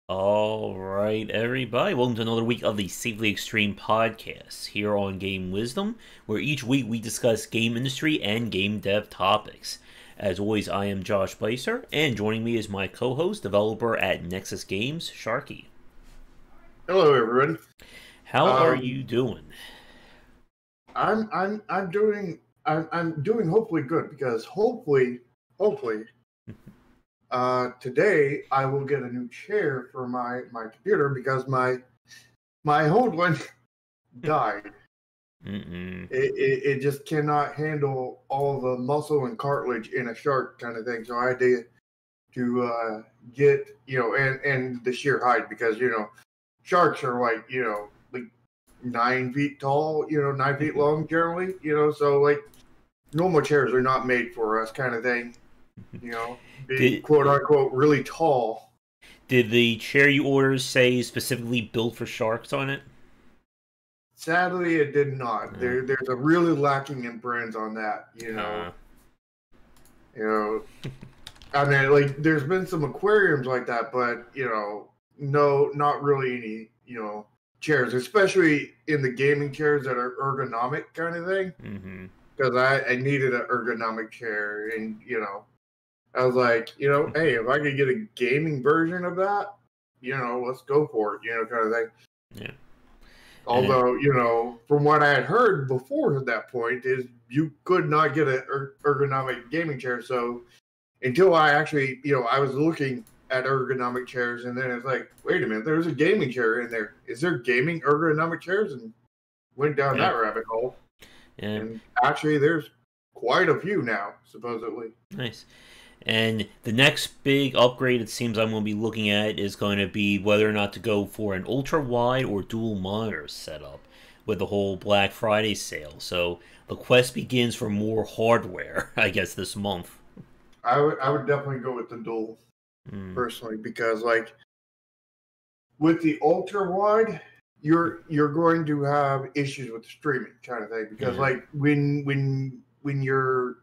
All right, everybody. Welcome to another week of the Safely Extreme podcast here on Game Wisdom, where each week we discuss game industry and game dev topics. As always, I am Josh Placer, and joining me is my co-host, developer at Nexus Games, Sharky. Hello, everyone. How are you doing? I'm doing hopefully good because hopefully today I will get a new chair for my computer because my old one died. It just cannot handle all the muscle and cartilage in a shark kind of thing. So I had to get and the sheer height because sharks are like 9 feet tall, 9 feet long generally, so like normal chairs are not made for us kind of thing, being quote unquote really tall. Did the chair you ordered say specifically built for sharks on it? Sadly, it did not. There's a really lacking in brands on that, I mean, like there's been some aquariums like that, but no, not really any, chairs, especially in the gaming chairs that are ergonomic kind of thing. Because I needed an ergonomic chair, and I was like, hey, if I could get a gaming version of that, let's go for it, kind of thing. Yeah. Although, from what I had heard before that point, is you could not get an ergonomic gaming chair. So until I actually, I was looking at ergonomic chairs, and then it's like, wait a minute, there's a gaming chair in there. Is there gaming ergonomic chairs? And went down that rabbit hole. Yeah. And actually, there's quite a few now, supposedly. Nice. And the next big upgrade it seems I'm going to be looking at is going to be whether or not to go for an ultra-wide or dual monitor setup with the whole Black Friday sale. So the quest begins for more hardware, I guess, this month. I would definitely go with the dual, personally, because like with the ultra-wide, you're going to have issues with streaming kind of thing because like when you're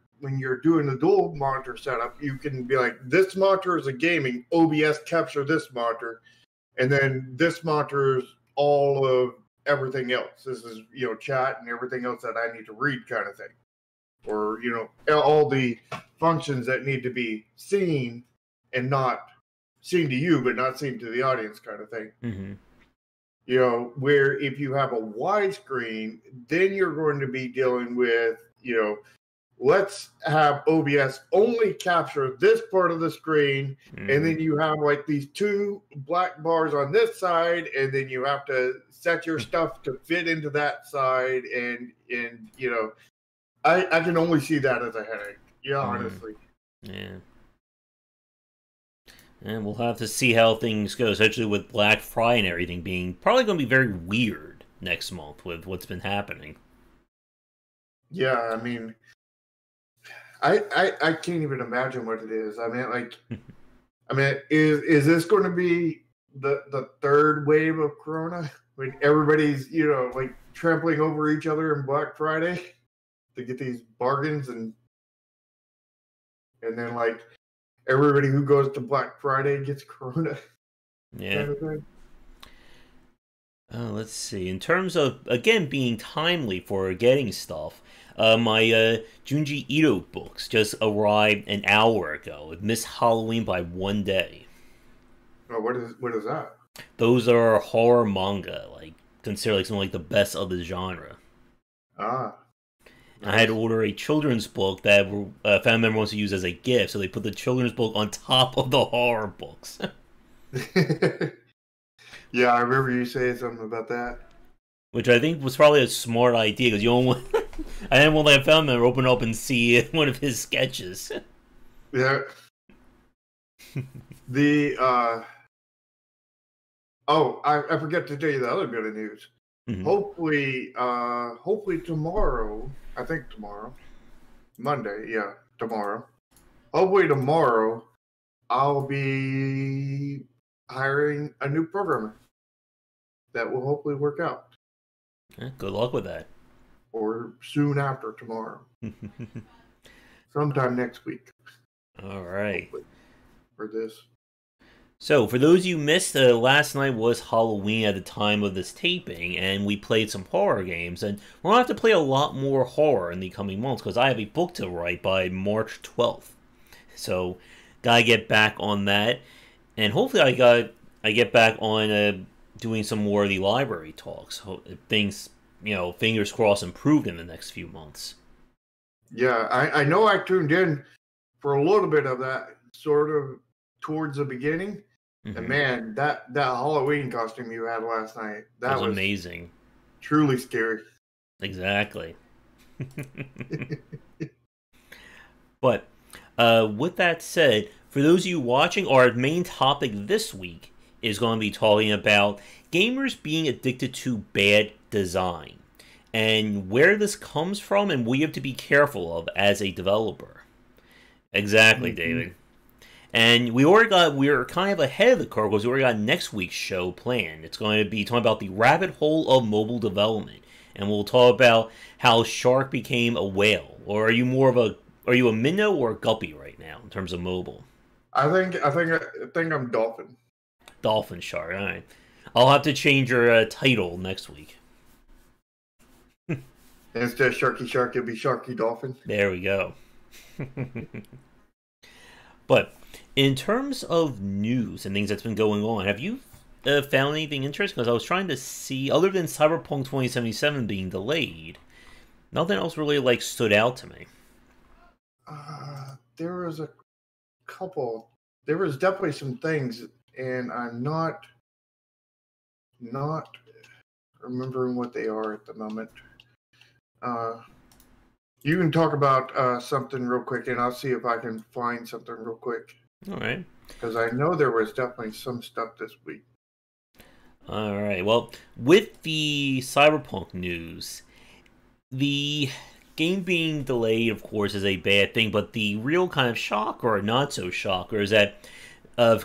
doing the dual monitor setup, you can be like, this monitor is a gaming, OBS capture this monitor, and then this monitor is all of everything else. This is chat and everything else that I need to read kind of thing, or all the functions that need to be seen and not seen to you but not seen to the audience kind of thing. Where if you have a widescreen, then you're going to be dealing with let's have OBS only capture this part of the screen, and then you have like these two black bars on this side, and then you have to set your stuff to fit into that side, and I can only see that as a headache. Honestly. Yeah. And we'll have to see how things go, especially with Black Friday and everything being probably going to be very weird next month with what's been happening. Yeah, I mean, I can't even imagine what it is. I mean, is this going to be the third wave of Corona when everybody's like trampling over each other in Black Friday to get these bargains, and then like everybody who goes to Black Friday gets Corona? Yeah. Let's see. In terms of, again, being timely for getting stuff, my Junji Ito books just arrived an hour ago. It missed Halloween by 1 day. Oh, what is that? Those are horror manga, like considered like some like the best of the genre. Ah. Nice. I had to order a children's book that a family member wants to use as a gift, so they put the children's book on top of the horror books. Yeah, I remember you saying something about that. Which I think was probably a smart idea, because you don't want... I didn't want to let a family member open up and see one of his sketches. Yeah. I forgot to tell you the other bit of news. Hopefully tomorrow, I think tomorrow, Monday, yeah, tomorrow. Hopefully tomorrow, I'll be hiring a new programmer that will hopefully work out. Good luck with that. Or soon after tomorrow. Sometime next week. All right. For this. So, for those you missed, last night was Halloween at the time of this taping, and we played some horror games. And we're going to have to play a lot more horror in the coming months because I have a book to write by March 12th. So, gotta get back on that. And hopefully, I get back on doing some more of the library talks. Things, fingers crossed, improved in the next few months. Yeah, I know I tuned in for a little bit of that sort of towards the beginning. And man, that Halloween costume you had last night, that was amazing. Truly scary. Exactly. But with that said, for those of you watching, our main topic this week is going to be talking about gamers being addicted to bad design and where this comes from and what you have to be careful of as a developer. Exactly, David. And we're kind of ahead of the curve because we already got next week's show planned. It's going to be talking about the rabbit hole of mobile development. And we'll talk about how shark became a whale. Or are you a minnow or a guppy right now in terms of mobile? I think I'm dolphin. Dolphin shark, alright. I'll have to change your title next week. Instead of Sharky Shark, it'll be Sharky Dolphin. There we go. But in terms of news and things that's been going on, have you found anything interesting? Because I was trying to see, other than Cyberpunk 2077 being delayed, nothing else really stood out to me. There was a couple. There was definitely some things, and I'm not remembering what they are at the moment. You can talk about something real quick, and I'll see if I can find something real quick. All right. Because I know there was definitely some stuff this week. All right. Well, with the Cyberpunk news, the game being delayed, of course, is a bad thing, but the real kind of shocker, or not so shocker, is that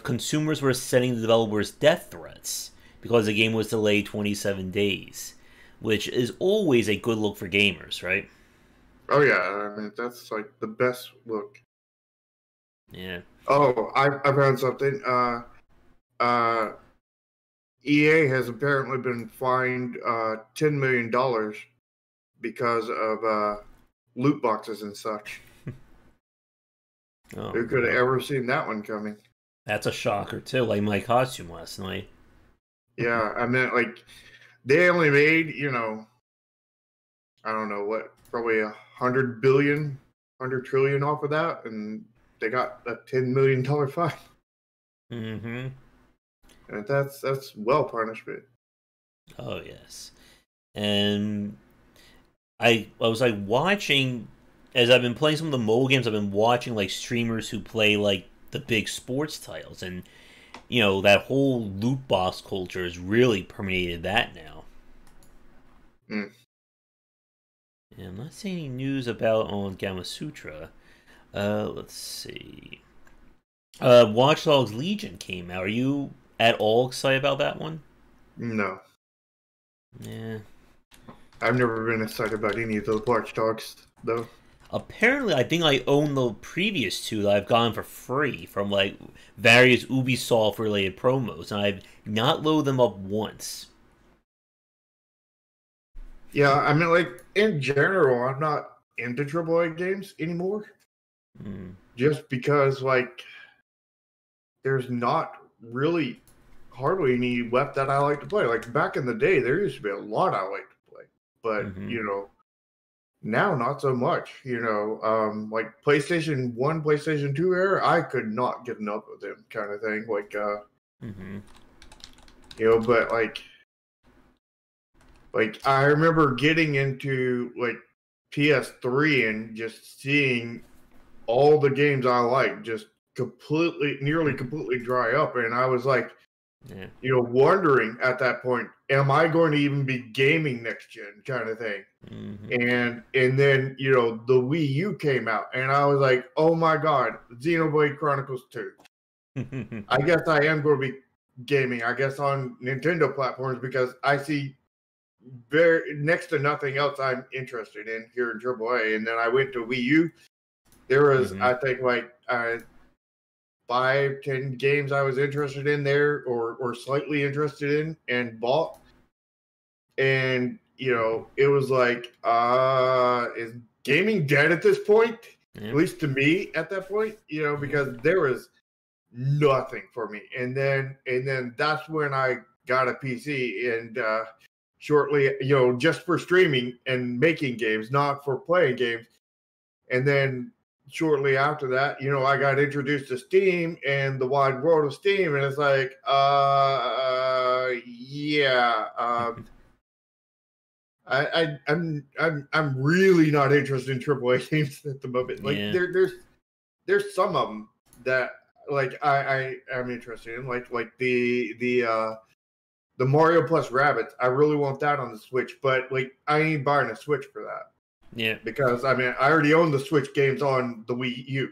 consumers were sending the developers death threats because the game was delayed 27 days, which is always a good look for gamers, right? Oh, yeah. I mean, that's the best look. Yeah. Oh, I found something. EA has apparently been fined $10 million because of loot boxes and such. Oh, who could have ever seen that one coming? That's a shocker too, like my costume last night. Yeah, I mean, they only made, I don't know what, probably 100 billion, 100 trillion off of that, and they got a $10 million fine. Mm-hmm. And that's well punishment. Oh yes, and I was watching, as I've been playing some of the mobile games. I've been watching streamers who play the big sports titles, and that whole loot box culture has really permeated that now. Mm. And I'm not seeing any news about on Gamma Sutra. Let's see. Watch Dogs Legion came out. Are you at all excited about that one? No. Yeah. I've never been excited about any of those Watch Dogs, though. Apparently, I think I own the previous two that I've gotten for free from various Ubisoft related promos, and I've not loaded them up once. Yeah, I mean, in general, I'm not into AAA games anymore. Just because, there's not really hardly any left that I like to play. Back in the day, there used to be a lot I liked to play, but now not so much. PlayStation 1, PlayStation 2 era, I could not get enough of them, kind of thing. But I remember getting into PS3 and just seeing all the games I like just nearly completely dry up, and I was wondering at that point, am I going to even be gaming next gen, kind of thing? And then the Wii U came out, and I was like, oh my god, Xenoblade Chronicles 2. I guess I am going to be gaming, I guess, on Nintendo platforms, because I see next to nothing else I'm interested in here in AAA. And then I went to Wii U. There was, I think, 5, 10 games I was interested in there or slightly interested in and bought. And, it was like, is gaming dead at this point? Yeah. At least to me at that point, because there was nothing for me. And then that's when I got a PC and shortly, just for streaming and making games, not for playing games. And then shortly after that, I got introduced to Steam and the wide world of Steam, and it's like, I'm really not interested in AAA games at the moment. Like there's some of them that like I am interested in, like the Mario plus Rabbids. I really want that on the Switch, but like I ain't buying a Switch for that. Yeah. Because I already own the Switch games on the Wii U.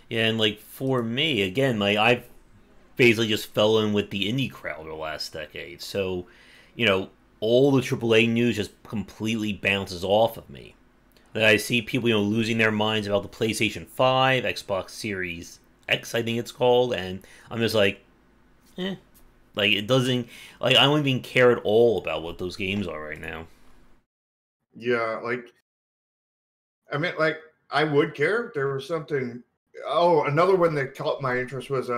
Yeah, and like for me, again, like I've basically just fell in with the indie crowd the last decade. So, all the AAA news just completely bounces off of me. Like I see people, losing their minds about the PlayStation 5, Xbox Series X, I think it's called, and I'm just like, Like it doesn't, like I don't even care at all about what those games are right now. Yeah, like I would care if there was something. Oh, another one that caught my interest was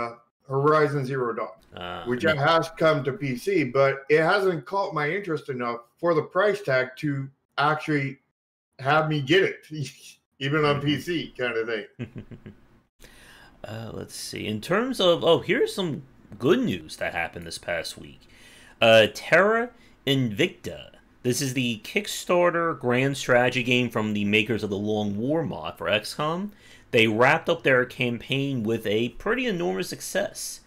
Horizon Zero Dawn, which has come to PC, but it hasn't caught my interest enough for the price tag to actually have me get it, even on PC, kind of thing. Let's see. In terms of, here's some good news that happened this past week. Terra Invicta. This is the Kickstarter grand strategy game from the makers of the Long War mod for XCOM. They wrapped up their campaign with a pretty enormous success.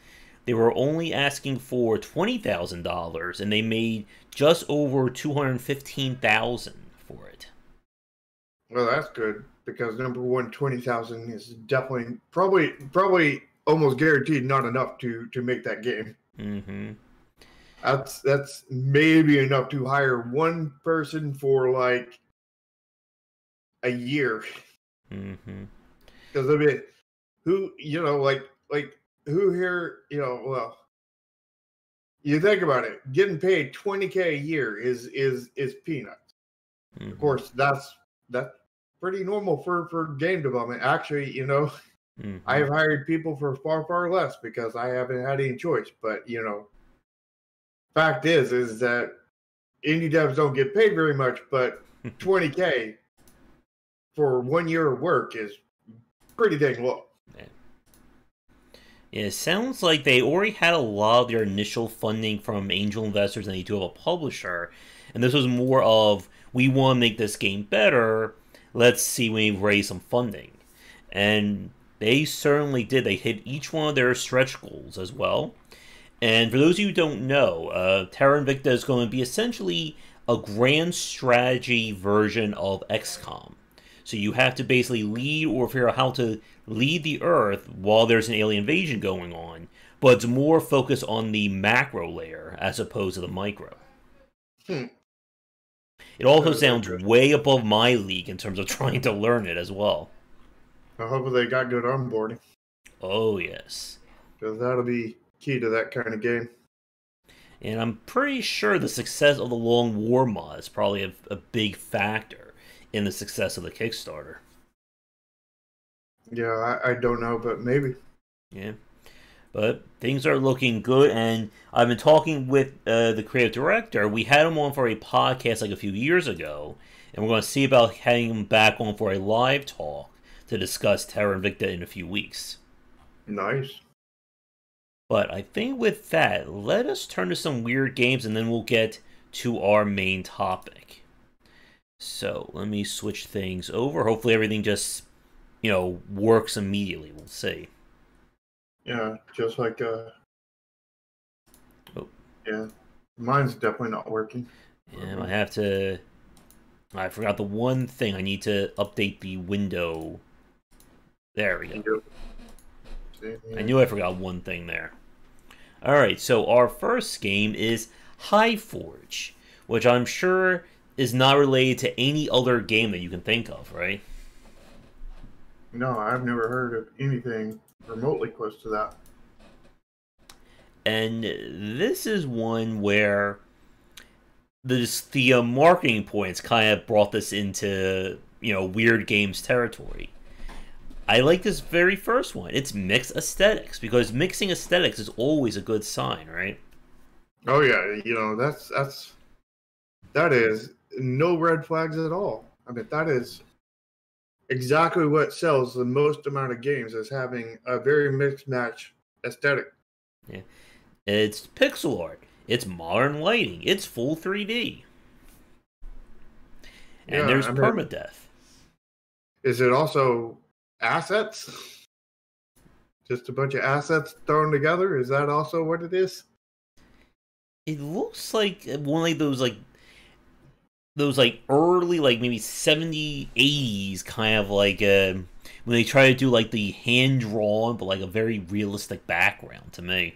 They were only asking for $20,000, and they made just over $215,000 for it. Well, that's good, because number one, 20,000 is definitely probably almost guaranteed not enough to make that game. Mm-hmm. That's maybe enough to hire one person for like a year. Mm-hmm. Because who who here, well, you think about it, getting paid $20K a year is peanuts. Mm-hmm. Of course, that's pretty normal for game development. Actually, mm-hmm. I've hired people for far less because I haven't had any choice. But fact is that indie devs don't get paid very much, but $20K for 1 year of work is pretty dang low. Yeah, it sounds like they already had a lot of their initial funding from angel investors and they do have a publisher. And this was more of, we want to make this game better, let's see when we raise some funding. And they certainly did. They hit each one of their stretch goals as well. And for those of you who don't know, Terra Invicta is going to be essentially a grand strategy version of XCOM. So you have to basically lead or figure out how to lead the Earth while there's an alien invasion going on, but it's more focused on the macro layer as opposed to the micro. It also sounds way above my league in terms of trying to learn it as well. I hope they got good onboarding. Oh, yes. Because that'll be key to that kind of game. And I'm pretty sure the success of the Long War mod is probably a big factor in the success of the Kickstarter. Yeah, I don't know, but maybe. Yeah. But things are looking good, and I've been talking with the creative director. We had him on for a podcast like a few years ago, and we're going to see about having him back on for a live talk to discuss Terra Invicta in a few weeks. Nice. But I think with that, let us turn to some weird games, and then we'll get to our main topic. So let me switch things over. Hopefully everything just, works immediately. We'll see. Yeah, just like Oh. Yeah, mine's definitely not working. Yeah, I forgot the one thing. I need to update the window. There we go. I knew I forgot one thing there. Alright, so our first game is Highforge, which I'm sure is not related to any other game that you can think of, right? No, I've never heard of anything remotely close to that. And this is one where the marketing points kind of brought this into weird games territory. I like this very first one. It's mixed aesthetics, because mixing aesthetics is always a good sign, right? Oh yeah, that is no red flags at all. I mean, that is exactly what sells the most amount of games, is having a very mixed match aesthetic. Yeah. It's pixel art. It's modern lighting. It's full 3D. And Yeah, there's I mean, permadeath. is it also assets? Just a bunch of assets thrown together? Is that also what it is? It looks like one of those early, maybe 70s, 80s kind of when they try to do the hand drawn but a very realistic background to me.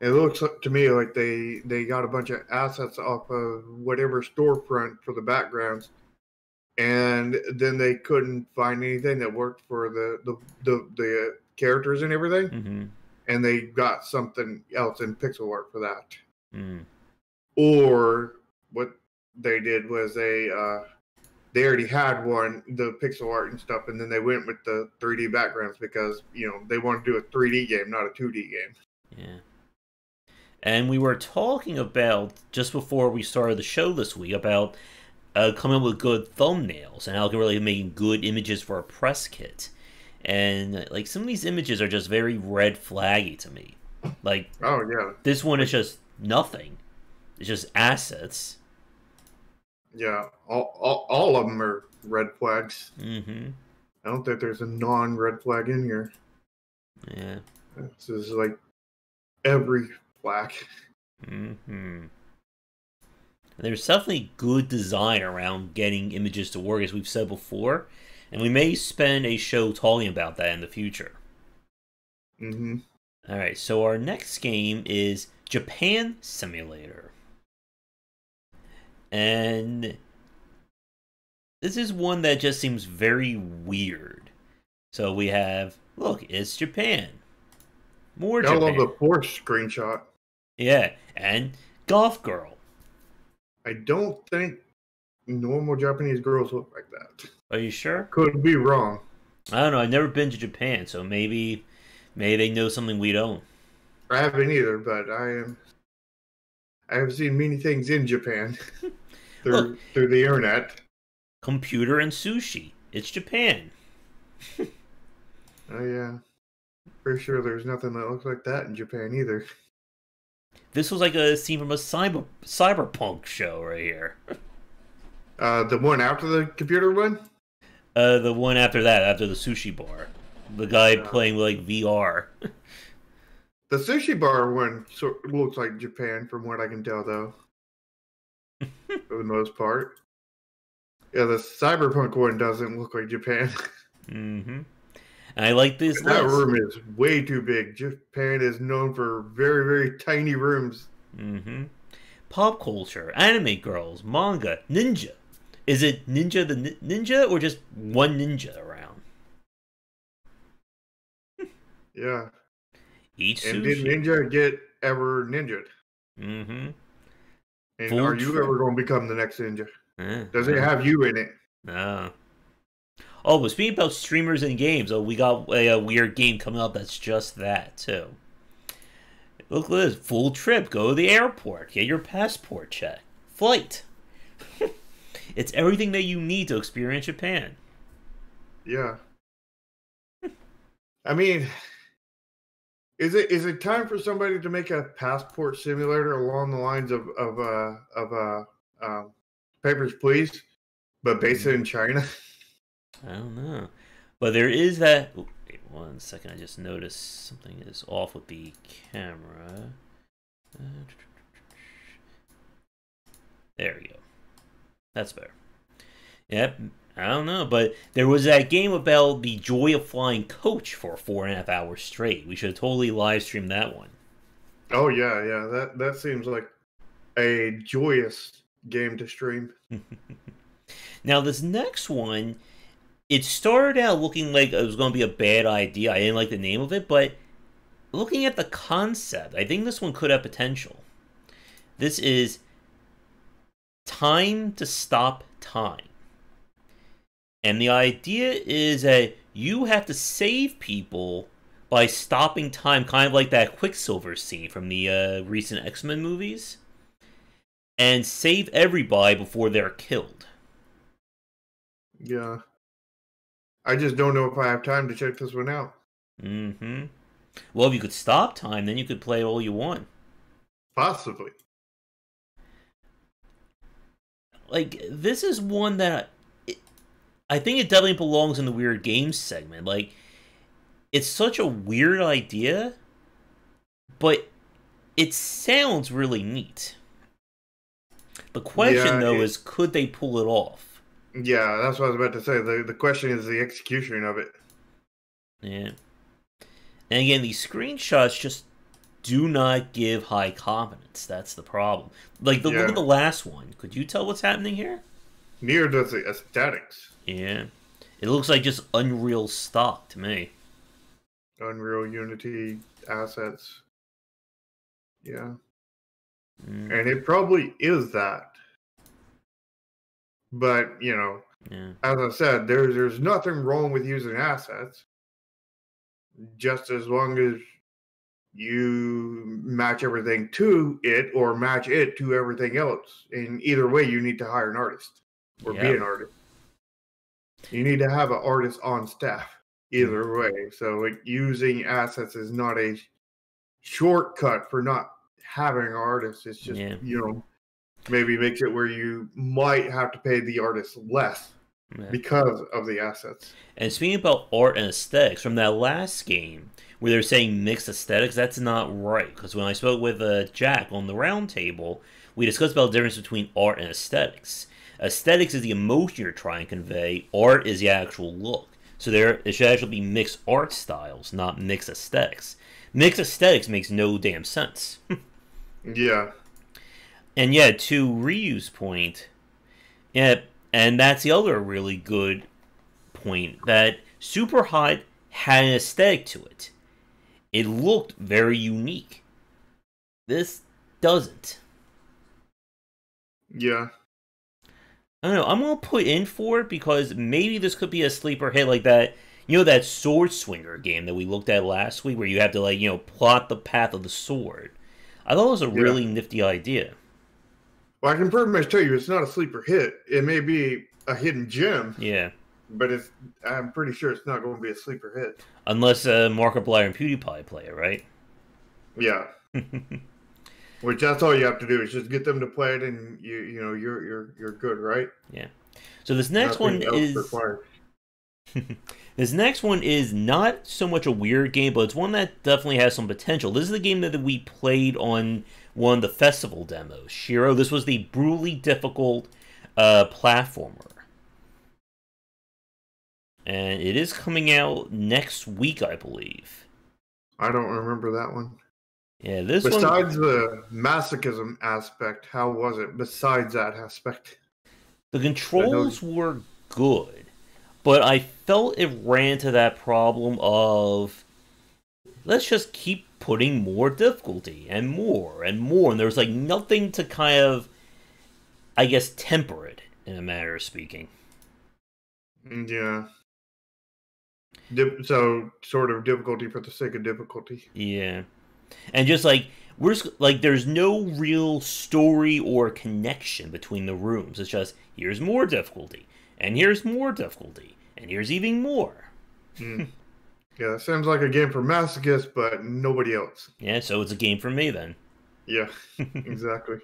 It looks to me like they got a bunch of assets off of whatever storefront for the backgrounds, and then they couldn't find anything that worked for the characters and everything, Mm-hmm. and they got something else in pixel art for that. Mm. Or what they did was they already had the pixel art and stuff, and then they went with the 3D backgrounds because they want to do a 3D game, not a 2D game. Yeah. And we were talking about, just before we started the show this week, about coming up with good thumbnails and how it can really make good images for a press kit. And some of these images are just very red flaggy to me. Oh yeah, this one is just nothing. It's just assets. Yeah, all of them are red flags. Mm-hmm. I don't think there's a non-red flag in here. Yeah. This is like every flag. Mm-hmm. There's definitely good design around getting images to work, as we've said before, and we may spend a show talking about that in the future. Mm-hmm. All right, so our next game is Japan Simulator. And this is one that just seems very weird. So we have, look, it's Japan. More Japan. I love the fourth screenshot. Yeah, and Golf Girl. I don't think normal Japanese girls look like that. Are you sure? Could be wrong. I don't know. I've never been to Japan, so maybe they know something we don't. I haven't either, but I have seen many things in Japan through the internet. Computer and sushi. It's Japan. Oh yeah. Pretty sure there's nothing that looks like that in Japan either. This was like a scene from a cyberpunk show right here. The one after the computer one? The one after that, after the sushi bar. The guy playing with VR. The sushi bar one looks like Japan, from what I can tell, though. For the most part. Yeah, the cyberpunk one doesn't look like Japan. Mm-hmm. And I like this That list. room is way too big. Japan is known for very, very tiny rooms. Mm-hmm. Pop culture, anime girls, manga, ninja. Is it Ninja the Ninja, or just one ninja around? Yeah. Eat sushi. And did Ninja get ever ninja'd? Mm-hmm. And Full are you trip. ever going to become the next ninja? Eh, Does it have you in it? No. Oh, but speaking about streamers and games, we got a weird game coming up that's just that, too. Look at this. Full trip. Go to the airport. Get your passport checked. Flight. It's everything that you need to experience Japan. Yeah. I mean, is it time for somebody to make a passport simulator along the lines of Papers, Please, but based in China? I don't know. But there is that... Ooh, wait 1 second. I just noticed something is off with the camera. There we go. That's better. Yep. I don't know. But there was that game about the joy of flying coach for 4.5 hours straight. We should have totally live streamed that one. Oh, yeah. That seems like a joyous game to stream. Now, this next one it started out looking like it was going to be a bad idea. I didn't like the name of it, but looking at the concept, I think this one could have potential. This is Time to Stop Time. And the idea is that you have to save people by stopping time, kind of like that Quicksilver scene from the recent X-Men movies, and save everybody before they're killed. Yeah. I just don't know if I have time to check this one out. Mm-hmm. Well, if you could stop time, then you could play all you want. Possibly. Like, this is one that I think it definitely belongs in the weird games segment. Like, it's such a weird idea, but it sounds really neat. The question, though, is could they pull it off? Yeah, that's what I was about to say. The question is the execution of it. Yeah. And again, these screenshots just do not give high confidence. That's the problem. Like, look at the last one. Could you tell what's happening here? Neither does the aesthetics. Yeah. It looks like just Unreal stock to me. Unreal, Unity, assets. Yeah. And it probably is that. But, you know, as I said, there's nothing wrong with using assets. Just as long as you match everything to it or match it to everything else. And either way, you need to hire an artist or be an artist. You need to have an artist on staff either way. So like using assets is not a shortcut for not having an artist. It's just, you know, maybe makes it where you might have to pay the artist less because of the assets. And speaking about art and aesthetics, from that last game where they're saying mixed aesthetics, that's not right. Because when I spoke with Jack on the round table, we discussed about the difference between art and aesthetics. Aesthetics is the emotion you're trying to convey. Art is the actual look. So it should actually be mixed art styles, not mixed aesthetics. Mixed aesthetics makes no damn sense. Yeah. And yeah, to Ryu's point, yeah, and that's the other really good point, that Super Hot had an aesthetic to it. It looked very unique. This doesn't. Yeah. I don't know, I'm going to put in for it because maybe this could be a sleeper hit like that. You know, that Sword Swinger game that we looked at last week where you have to, like, you know, plot the path of the sword. I thought it was a really nifty idea. Well, I can pretty much tell you it's not a sleeper hit. It may be a hidden gem. Yeah. But I'm pretty sure it's not going to be a sleeper hit. Unless Markiplier and PewDiePie play it, right? Yeah. Which that's all you have to do is just get them to play it, and you know you're good, right? Yeah. So this next one is this next one is not so much a weird game, but it's one that definitely has some potential. This is the game that we played on one of the festival demos. Shiro, this was the brutally difficult platformer. And it is coming out next week, I believe. I don't remember that one. Yeah, this Besides the masochism aspect, how was it? Besides that aspect, the controls were good, but I felt it ran to that problem of let's just keep putting more difficulty and more and more, and there's like nothing to kind of, I guess, temper it in a manner of speaking. Yeah. So sort of difficulty for the sake of difficulty. Yeah. And just like there's no real story or connection between the rooms. It's just here's more difficulty, and here's more difficulty, and here's even more. Yeah, that sounds like a game for masochists, but nobody else. Yeah, so it's a game for me then. Yeah, exactly.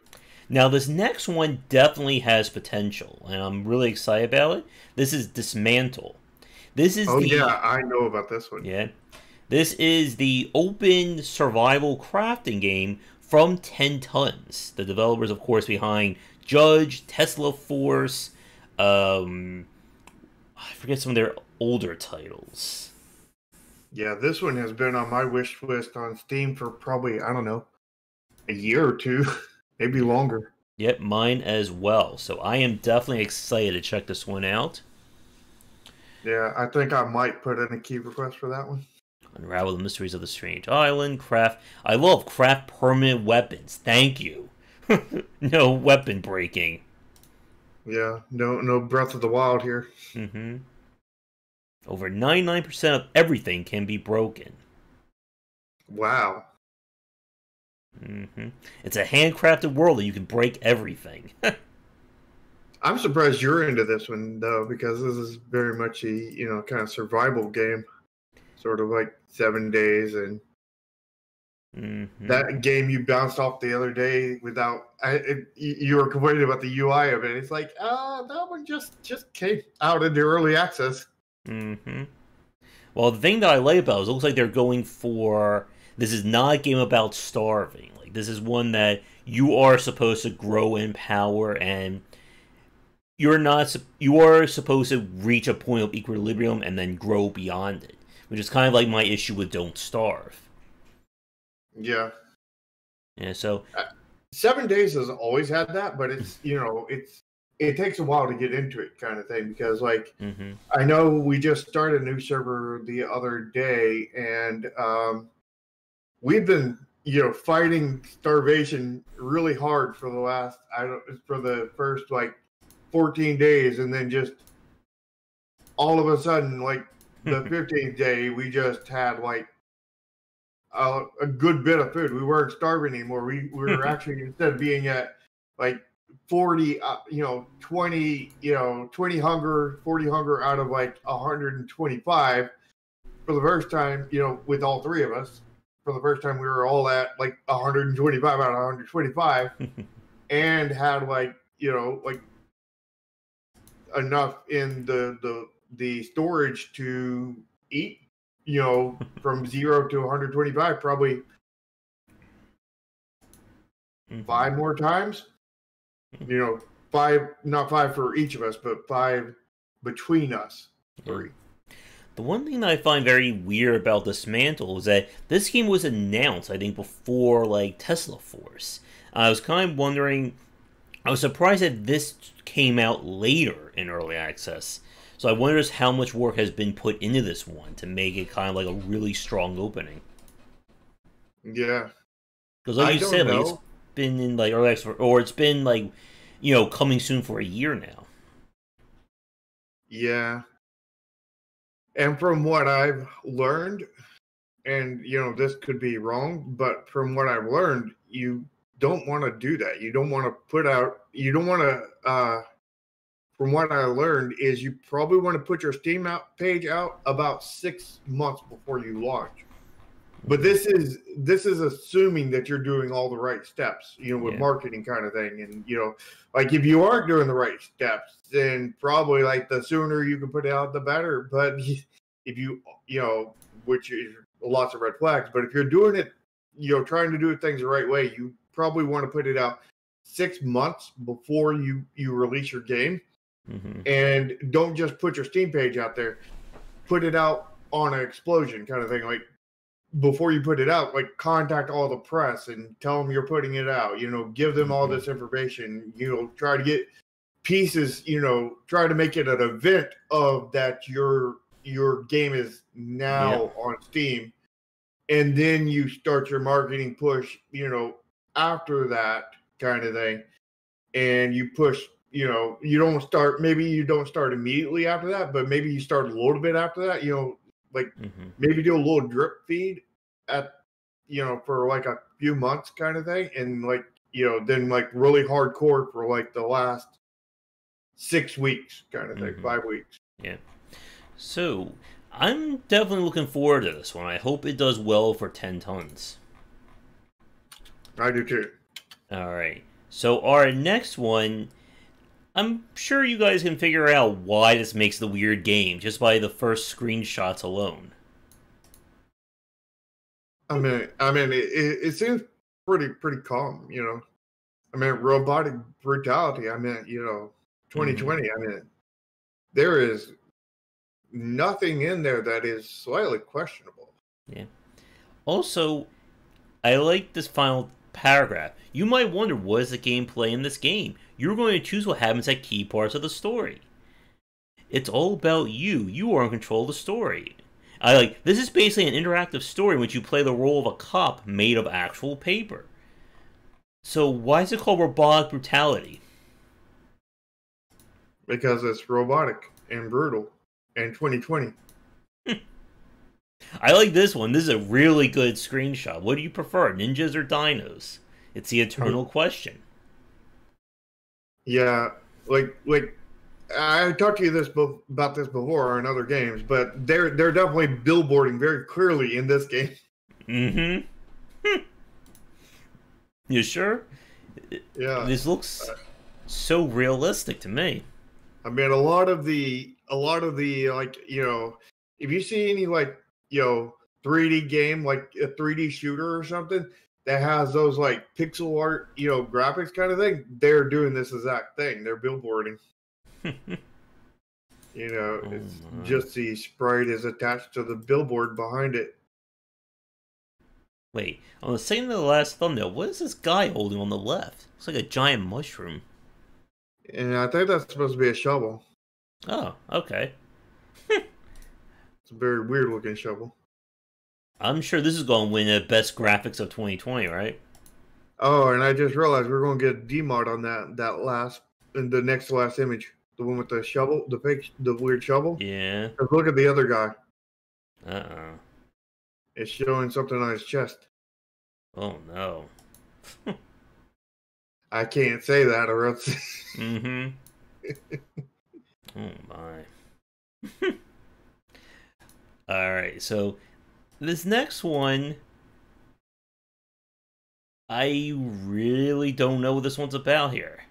Now this next one definitely has potential, and I'm really excited about it. This is Dismantle. This is yeah, I know about this one. Yeah. This is the open survival crafting game from 10 Tons. The developers, of course, behind Judge, Tesla Force, I forget some of their older titles. Yeah, this one has been on my wish list on Steam for probably, I don't know, a year or two, maybe longer. Yep, mine as well. So I am definitely excited to check this one out. Yeah, I think I might put in a key request for that one. Unravel the mysteries of the strange island. Craft. I love craft permanent weapons. Thank you. No weapon breaking. Yeah, no Breath of the Wild here. Mm-hmm. Over 99% of everything can be broken. Wow. Mm-hmm. It's a handcrafted world that you can break everything. I'm surprised you're into this one though, because this is very much a kind of survival game, sort of like 7 days, and that game you bounced off the other day without. You were complaining about the UI of it. It's like, that one just came out into early access. Mm-hmm. Well, the thing that I like about it is it looks like they're going for. This is not a game about starving. Like this is one that you are supposed to grow in power, and you're not. You are supposed to reach a point of equilibrium and then grow beyond it, which is kind of like my issue with Don't Starve. Yeah. Yeah. So 7 days has always had that, but it takes a while to get into it, kind of thing. Because like I know we just started a new server the other day, and we've been fighting starvation really hard for the first like 14 days, and then just all of a sudden, like the 15th day, we just had like a good bit of food. We weren't starving anymore. We were actually, instead of being at like 40, 20, 20 hunger, 40 hunger out of like 125 for the first time, with all three of us. For the first time, we were all at like 125 out of 125 and had like enough in the storage to eat, from 0 to 125, probably 5 more times. Five, not 5 for each of us, but 5 between us. 3. The one thing that I find very weird about Dismantle is that this game was announced, I think, before like Tesla Force. I was kind of wondering. I was surprised that this came out later in early access. So I wonder just how much work has been put into this one to make it kind of like a really strong opening. Yeah. Because like you said, like, it's been in like early access, or it's been like, coming soon for a year now. Yeah. And from what I've learned, and this could be wrong, but from what I've learned, you don't want to do that. You don't want to from what I learned is you probably want to put your Steam page out about 6 months before you launch. But this is assuming that you're doing all the right steps, with marketing kind of thing. And, like if you aren't doing the right steps, then probably like the sooner you can put it out, the better. But if you, which is lots of red flags, but if you're doing it, trying to do things the right way, you probably want to put it out 6 months before you release your game. And don't just put your Steam page out there. Put it out on an explosion kind of thing. Like before you put it out, like contact all the press and tell them you're putting it out. Give them all this information. Try to get pieces. Try to make it an event of that your game is now on Steam, and then you start your marketing push. After that kind of thing, and you push. You don't start. Maybe you don't start immediately after that, but maybe you start a little bit after that. Maybe do a little drip feed at for like a few months kind of thing, and then like really hardcore for like the last 6 weeks kind of thing, 5 weeks. Yeah. So I'm definitely looking forward to this one. I hope it does well for 10 tons. I do too. All right. So our next one, I'm sure you guys can figure out why this makes the weird game just by the first screenshots alone. I mean, it seems pretty calm, I mean, robotic brutality. 2020. I mean, there is nothing in there that is slightly questionable. Yeah. Also, I like this final paragraph. You might wonder, what is the gameplay in this game? You're going to choose what happens at key parts of the story. It's all about you. You are in control of the story. I like this is basically an interactive story in which you play the role of a cop made of actual paper. So why is it called robotic brutality? Because it's robotic and brutal and 2020. I like this one. This is a really good screenshot. What do you prefer, ninjas or dinos? It's the eternal question. Yeah, like I talked to you about this before in other games, but they're definitely billboarding very clearly in this game. Mm-hmm. You sure? Yeah, This looks so realistic to me. I mean, a lot of the like, you know, if you see any like, you know, 3D game like a 3D shooter or something that has those like pixel art, you know, graphics kind of thing, they're doing this exact thing. They're billboarding. You know, Oh it's my. just the sprite is attached to the billboard behind it. Wait, on the second to the last thumbnail, what is this guy holding on the left? It's like a giant mushroom. And I think that's supposed to be a shovel. Oh, okay. It's a very weird looking shovel. I'm sure this is going to win the best graphics of 2020, right? Oh, and I just realized we're going to get a demod on that last, in the next to last image. The one with the shovel, the weird shovel. Yeah. 'Cause look at the other guy. Uh-oh. It's showing something on his chest. Oh, no. I can't say that or else. Mm-hmm. Oh, my. Alright, so this next one, I really don't know what this one's about here.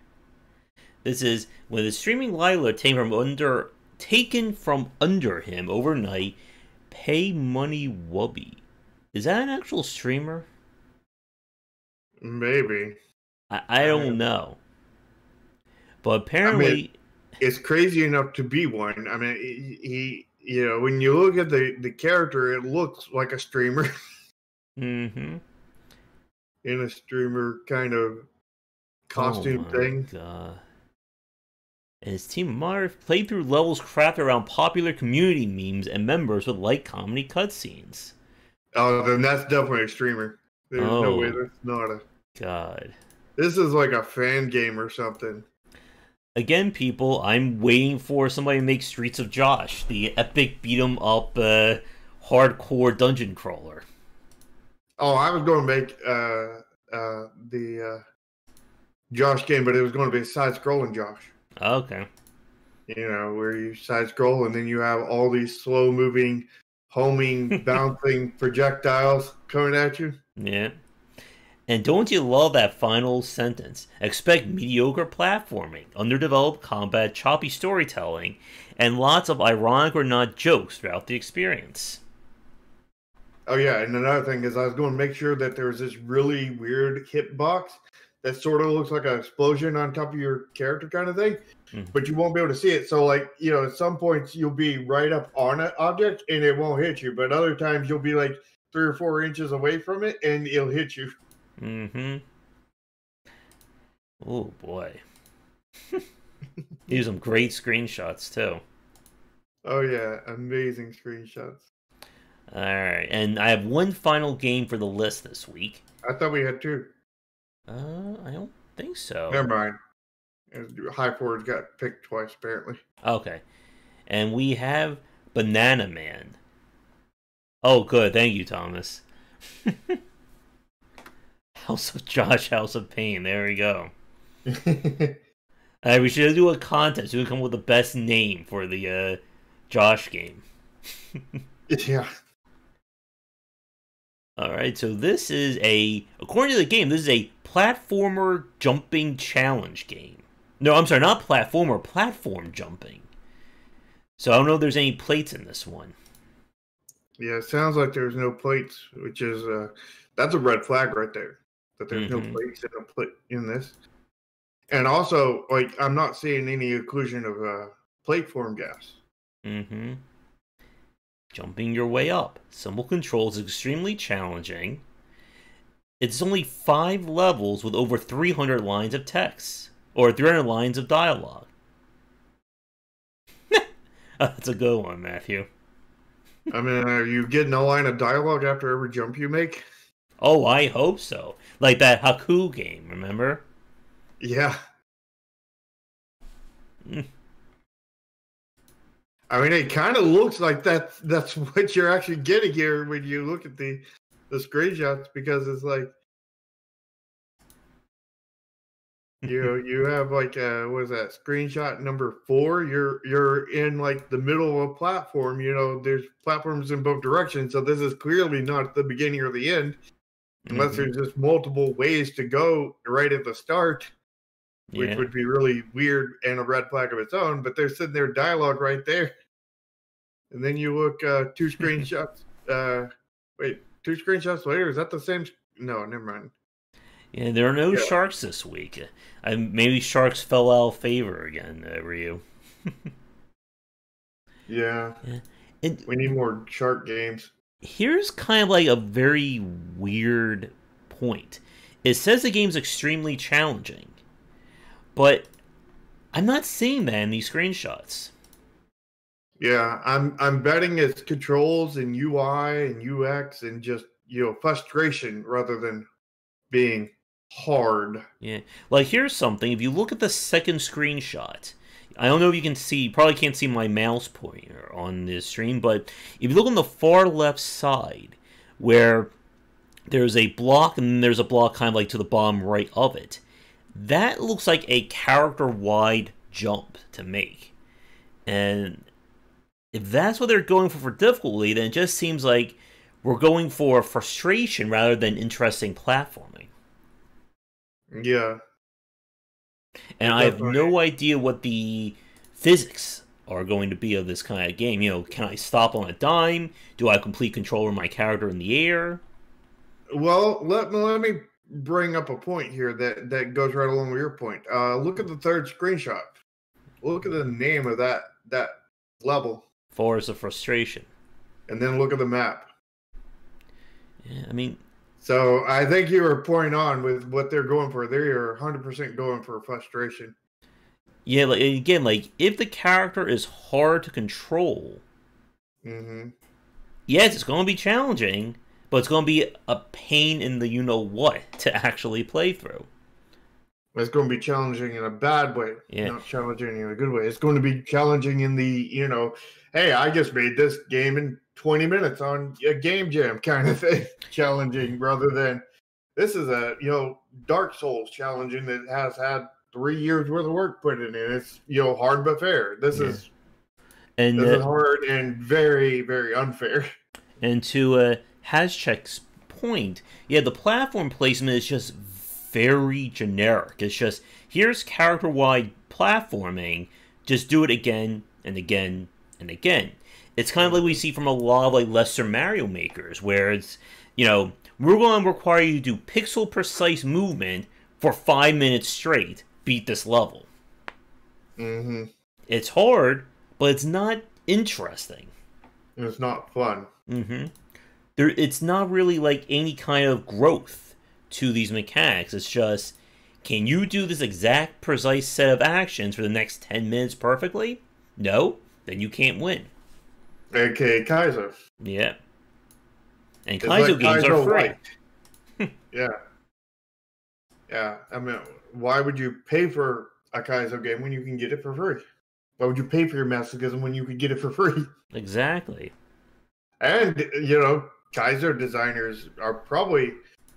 This is when the streaming Lila taken from under him overnight, pay money wubby. Is that an actual streamer? Maybe. I don't know. But apparently... I mean, it's crazy enough to be one. I mean, he you know, when you look at the character, it looks like a streamer. Mm-hmm. In a streamer kind of costume thing. God. And his team of modders played through levels crafted around popular community memes and members with light comedy cutscenes. Oh, then that's definitely a streamer. There's no way that's not a... God. This is like a fan game or something. Again, people, I'm waiting for somebody to make Streets of Josh, the epic beat-em-up hardcore dungeon crawler. Oh, I was going to make the Josh game, but it was going to be side-scrolling Josh. Okay. You know, where you side-scroll and then you have all these slow-moving, homing, bouncing projectiles coming at you. Yeah. And don't you love that final sentence? Expect mediocre platforming, underdeveloped combat, choppy storytelling, and lots of ironic or not jokes throughout the experience. Oh, yeah, and another thing is I was going to make sure that there's this really weird hitbox that sort of looks like an explosion on top of your character kind of thing, but you won't be able to see it. So, like, you know, at some points you'll be right up on an object and it won't hit you, but other times you'll be like 3 or 4 inches away from it and it'll hit you. Mm-hmm. Oh, boy. These are some great screenshots, too. Oh, yeah. Amazing screenshots. Alright, and I have one final game for the list this week. I thought we had 2. I don't think so. Never mind. High Forward got picked twice, apparently. Okay. And we have Banana Man. Oh, good. Thank you, Thomas. House of Josh, House of Pain. There we go. We should do a contest. We can come up with the best name for the Josh game. Yeah. Alright, so this is according to the game, this is a platformer jumping challenge game. No, I'm sorry, not platformer, platform jumping. So I don't know if there's any plates in this one. Yeah, it sounds like there's no plates, which is, that's a red flag right there. That there's no plates in this. And also, like, I'm not seeing any inclusion of platform gas. Mm-hmm. Jumping your way up. Simple controls is extremely challenging. It's only 5 levels with over 300 lines of text. Or 300 lines of dialogue. That's a good one, Matthew. I mean, are you getting a line of dialogue after every jump you make? Oh, I hope so. Like that Haku game, remember? Yeah. Mm. I mean, it kind of looks like that's what you're actually getting here when you look at the screenshots, because it's like you have like what is that, screenshot number 4? You're in like the middle of a platform. There's platforms in both directions, so this is clearly not the beginning or the end, unless there's just multiple ways to go right at the start, which Yeah. would be really weird and a red flag of its own. But there's sitting there dialogue right there. And then you look two screenshots. Wait, two screenshots later. Is that the same? No, never mind. Yeah, there are no Yeah. sharks this week. Maybe sharks fell out of favor again, Ryu. Yeah. And We need more shark games. here's kind of like a very weird point. It says the game's extremely challenging, but I'm not seeing that in these screenshots. Yeah, I'm betting it's controls and UI and UX and just frustration rather than being hard. Yeah, like here's something. If you look at the second screenshot, I don't know if you can see. You probably can't see my mouse pointer on this stream, but if you look on the far left side, where there's a block and then there's a block kind of like to the bottom right of it, that looks like a character-wide jump to make. And if that's what they're going for difficulty, then it just seems like we're going for frustration rather than interesting platforming. Yeah. And I have no idea what the physics are going to be of this kind of game. Can I stop on a dime? Do I complete control of my character in the air? Well, let me bring up a point here that goes right along with your point. Look at the third screenshot. Look at the name of that level. Forest of Frustration. And then look at the map. Yeah, I mean... So I think you were point on with what they're going for. They are 100% going for frustration. Yeah, like, again, like, if the character is hard to control... Yes, it's going to be challenging, but it's going to be a pain in the you-know-what to actually play through. It's going to be challenging in a bad way, not challenging in a good way. It's going to be challenging in the, hey, I just made this game in 20 minutes on a game jam kind of thing. Challenging rather than this is a, Dark Souls challenging that has had 3 years worth of work put in it. It's, hard but fair. This is hard and very, very unfair. And to Hazchek's point, the platform placement is just very generic. It's just, here's character-wide platforming, just do it again and again and again. It's kind of like we see from a lot of like lesser Mario makers, where it's, we're going to require you to do pixel-precise movement for 5 minutes straight. Beat this level. It's hard, but it's not interesting. It's not fun. It's not really like any kind of growth to these mechanics. It's just, can you do this exact precise set of actions for the next 10 minutes perfectly? No? Then you can't win. AKA Kaizo. Yeah. And Kaizo games are free. Yeah. Yeah. I mean, why would you pay for a Kaizo game when you can get it for free? Why would you pay for your masochism when you could get it for free? Exactly. And, Kaizo designers are probably,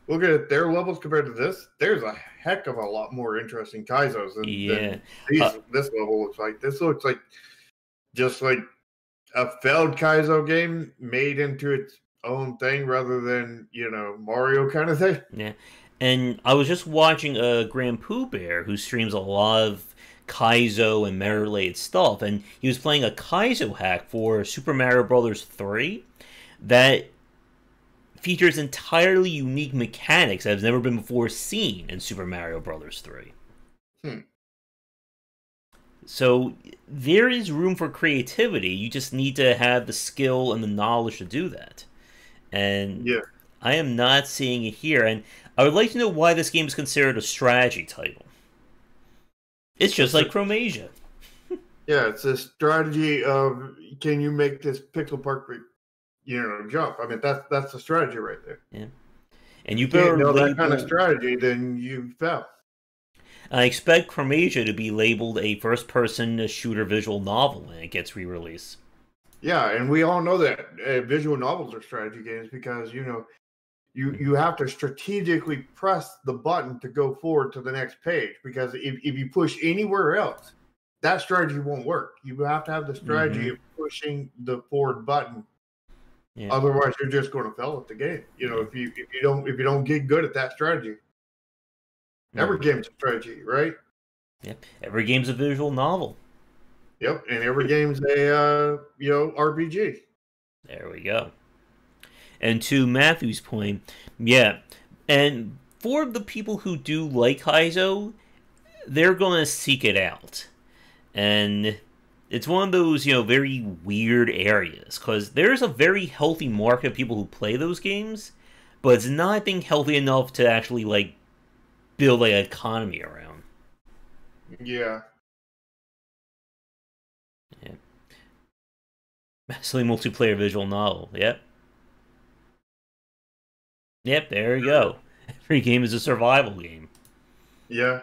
look at their levels compared to this, there's a heck of a lot more interesting Kaizos than this level looks like. This looks like just like a failed Kaizo game made into its own thing rather than, Mario kind of thing. Yeah. And I was just watching Grand Pooh Bear, who streams a lot of Kaizo and Mario-related stuff, and he was playing a Kaizo hack for Super Mario Bros. 3 that features entirely unique mechanics that have never been before seen in Super Mario Bros. 3. So there is room for creativity. You just need to have the skill and the knowledge to do that. And I am not seeing it here. And I would like to know why this game is considered a strategy title. It's just like Chromasia. Yeah, it's a strategy of can you make this pixel perfect, jump. I mean, that's the strategy right there. Yeah. If And you you can't better know that kind of label. strategy, then you fail. I expect Chromasia to be labeled a first-person shooter visual novel when it gets re-released. Yeah, and we all know that visual novels are strategy games because you have to strategically press the button to go forward to the next page, because if you push anywhere else, that strategy won't work. You have to have the strategy of pushing the forward button. Yeah. Otherwise, you're just going to fail at the game. If you don't get good at that strategy, every game's a strategy, right? Yep. Every game's a visual novel. Yep, and every game's a RPG. There we go. And to Matthew's point, yeah, and for the people who do like Kaizo, they're gonna seek it out, and it's one of those very weird areas because there's a very healthy market of people who play those games, but it's not, I think, healthy enough to actually like build like an economy around. Yeah. Yeah. Massively multiplayer visual novel. Yep. Yep, there you go. Every game is a survival game. Yeah,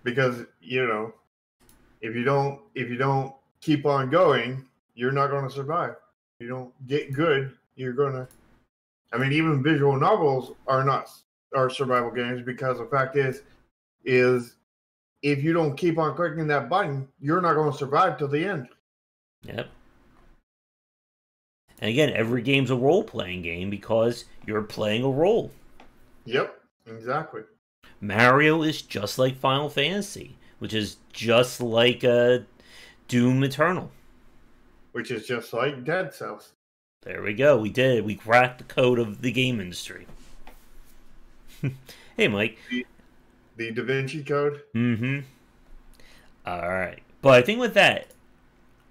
because if you don't keep on going, you're not going to survive. If you don't get good, you're going to. I mean, even visual novels are survival games, because the fact is if you don't keep on clicking that button, you're not going to survive till the end. Yep. And again, every game's a role-playing game because you're playing a role. Yep, exactly. Mario is just like Final Fantasy, which is just like Doom Eternal. Which is just like Dead Cells. There we go. We did it. We cracked the code of the game industry. Hey, Mike. The Da Vinci Code. Mm-hmm. All right. But I think with that,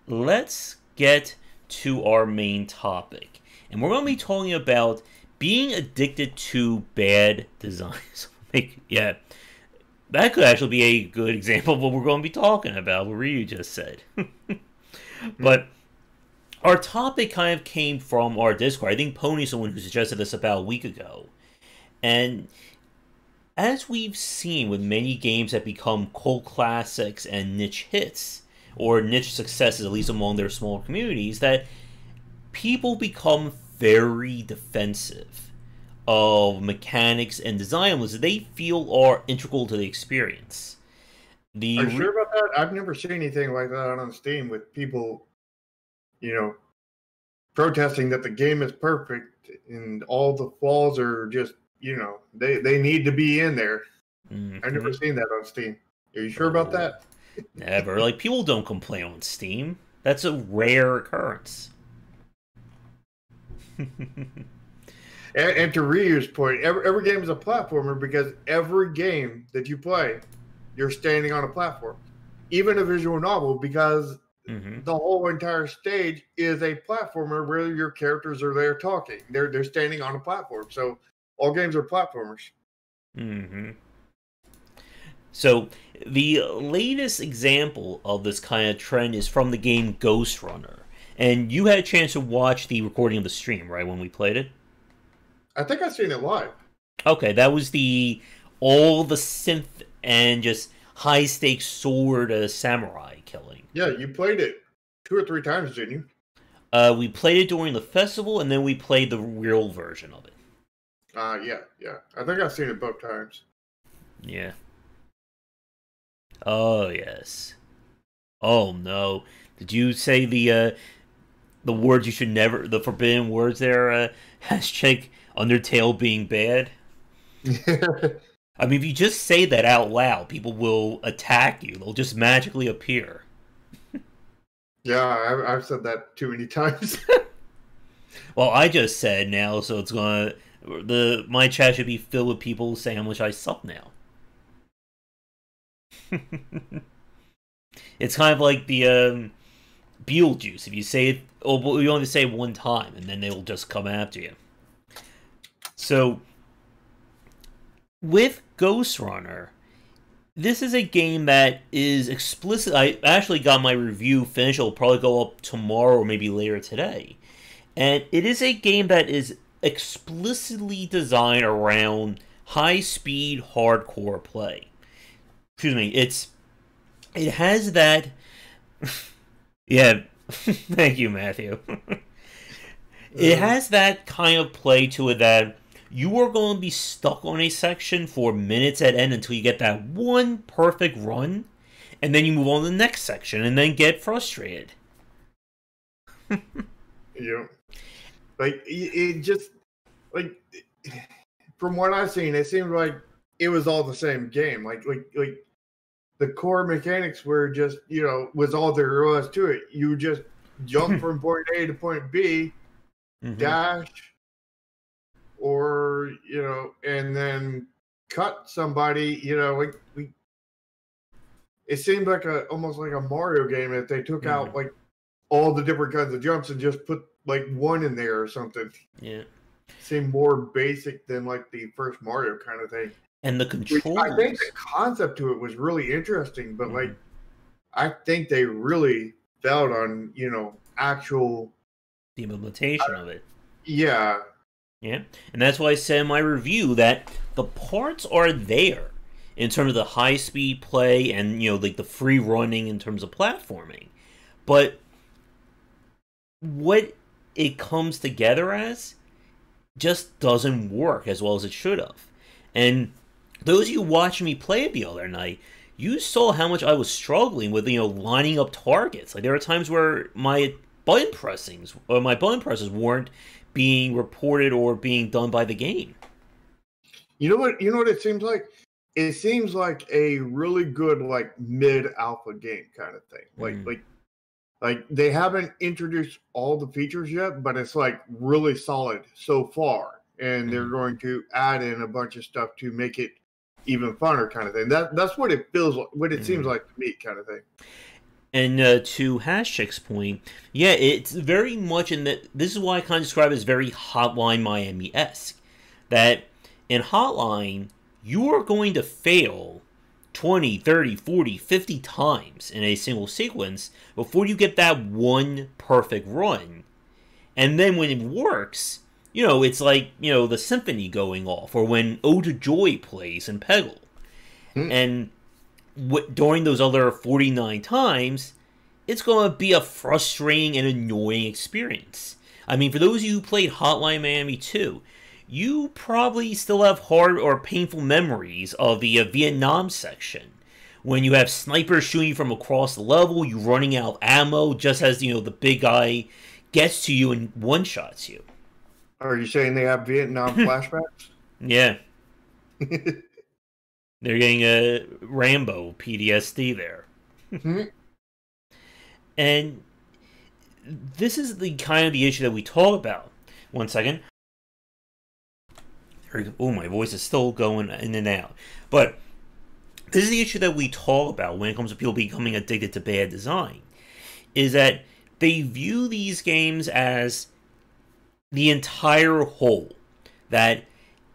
let's get to our main topic. And we're going to be talking about being addicted to bad designs. Yeah. That could actually be a good example of what we're going to be talking about, what Ryu just said. But our topic kind of came from our Discord. I think Pony's the one who suggested this about a week ago. And as we've seen with many games that become cult classics and niche hits, or niche successes, at least among their small communities, that people become very defensive of mechanics and design elements that they feel are integral to the experience. Are you sure about that? I've never seen anything like that on Steam with people, protesting that the game is perfect and all the flaws are just, they need to be in there. I've never seen that on Steam. Are you sure about that? Never. Like, people don't complain on Steam. That's a rare occurrence. And to Ryu's point, every game is a platformer, because every game that you play, you're standing on a platform. Even a visual novel, because the whole entire stage is a platformer where your characters are there talking. They're standing on a platform. So all games are platformers. So the latest example of this kind of trend is from the game Ghost Runner. And you had a chance to watch the recording of the stream, right, when we played it? I think I've seen it live. Okay, that was all the synth and just high stakes sword samurai killing. Yeah, you played it 2 or 3 times, didn't you? We played it during the festival, and then we played the real version of it. Yeah. I think I've seen it both times. Yeah. Oh yes. Oh no! Did you say the words you should never, the forbidden words there? Hashtag Undertale being bad. I mean, if you just say that out loud, people will attack you. They'll just magically appear. Yeah, I've said that too many times. Well, I just said now, so it's gonna my chat should be filled with people saying how much I suck now. It's kind of like the Beetlejuice. If you say it, you only say it one time, and then they will just come after you. So with Ghost Runner, This is a game that is explicit. I actually got my review finished. It'll probably go up tomorrow or maybe later today. And it is a game that is explicitly designed around high speed hardcore play. Excuse me, it has that. Yeah, thank you, Matthew. It has that kind of play to it that you are going to be stuck on a section for minutes at end until you get that one perfect run, and then you move on to the next section and then get frustrated. Yeah. Like, it just, like, from what I've seen, it seemed like it was all the same game. Like the core mechanics were just, was all there was to it. You just jump from point A to point B, dash, or, and then cut somebody, it seemed like almost like a Mario game if they took out like all the different kinds of jumps and just put like one in there or something. Yeah. Seemed more basic than like the first Mario kind of thing. And the controls. I think the concept to it was really interesting, but like I think they really failed on, actual the implementation of it. Yeah. Yeah. And that's why I said in my review that the parts are there in terms of the high speed play and, like the free running in terms of platforming. But what it comes together as just doesn't work as well as it should have. And those of you watching me play it the other night, you saw how much I was struggling with, lining up targets. Like there were times where my button presses weren't being reported or being done by the game. You know what it seems like? It seems like a really good like mid alpha game kind of thing. Like they haven't introduced all the features yet, but it's like really solid so far. And they're going to add in a bunch of stuff to make it even funner kind of thing. That's what it feels like, what it seems like to me kind of thing. And to Hashchick's point, yeah, it's very much in that. This is why I kind of describe it as very Hotline Miami-esque. That in Hotline, you are going to fail 20, 30, 40, 50 times in a single sequence before you get that one perfect run. And then when it works, it's like, the symphony going off, or when Ode to Joy plays in Peggle. And during those other 49 times, it's going to be a frustrating and annoying experience. I mean, for those of you who played Hotline Miami 2, you probably still have hard or painful memories of the Vietnam section, when you have snipers shooting you from across the level, you running out of ammo just as, the big guy gets to you and one-shots you. Are you saying they have Vietnam flashbacks? Yeah. They're getting a Rambo PTSD there. And this is the kind of the issue that we talk about. One second. Oh, my voice is still going in and out. But this is the issue that we talk about when it comes to people becoming addicted to bad design. Is that they view these games as the entire whole. That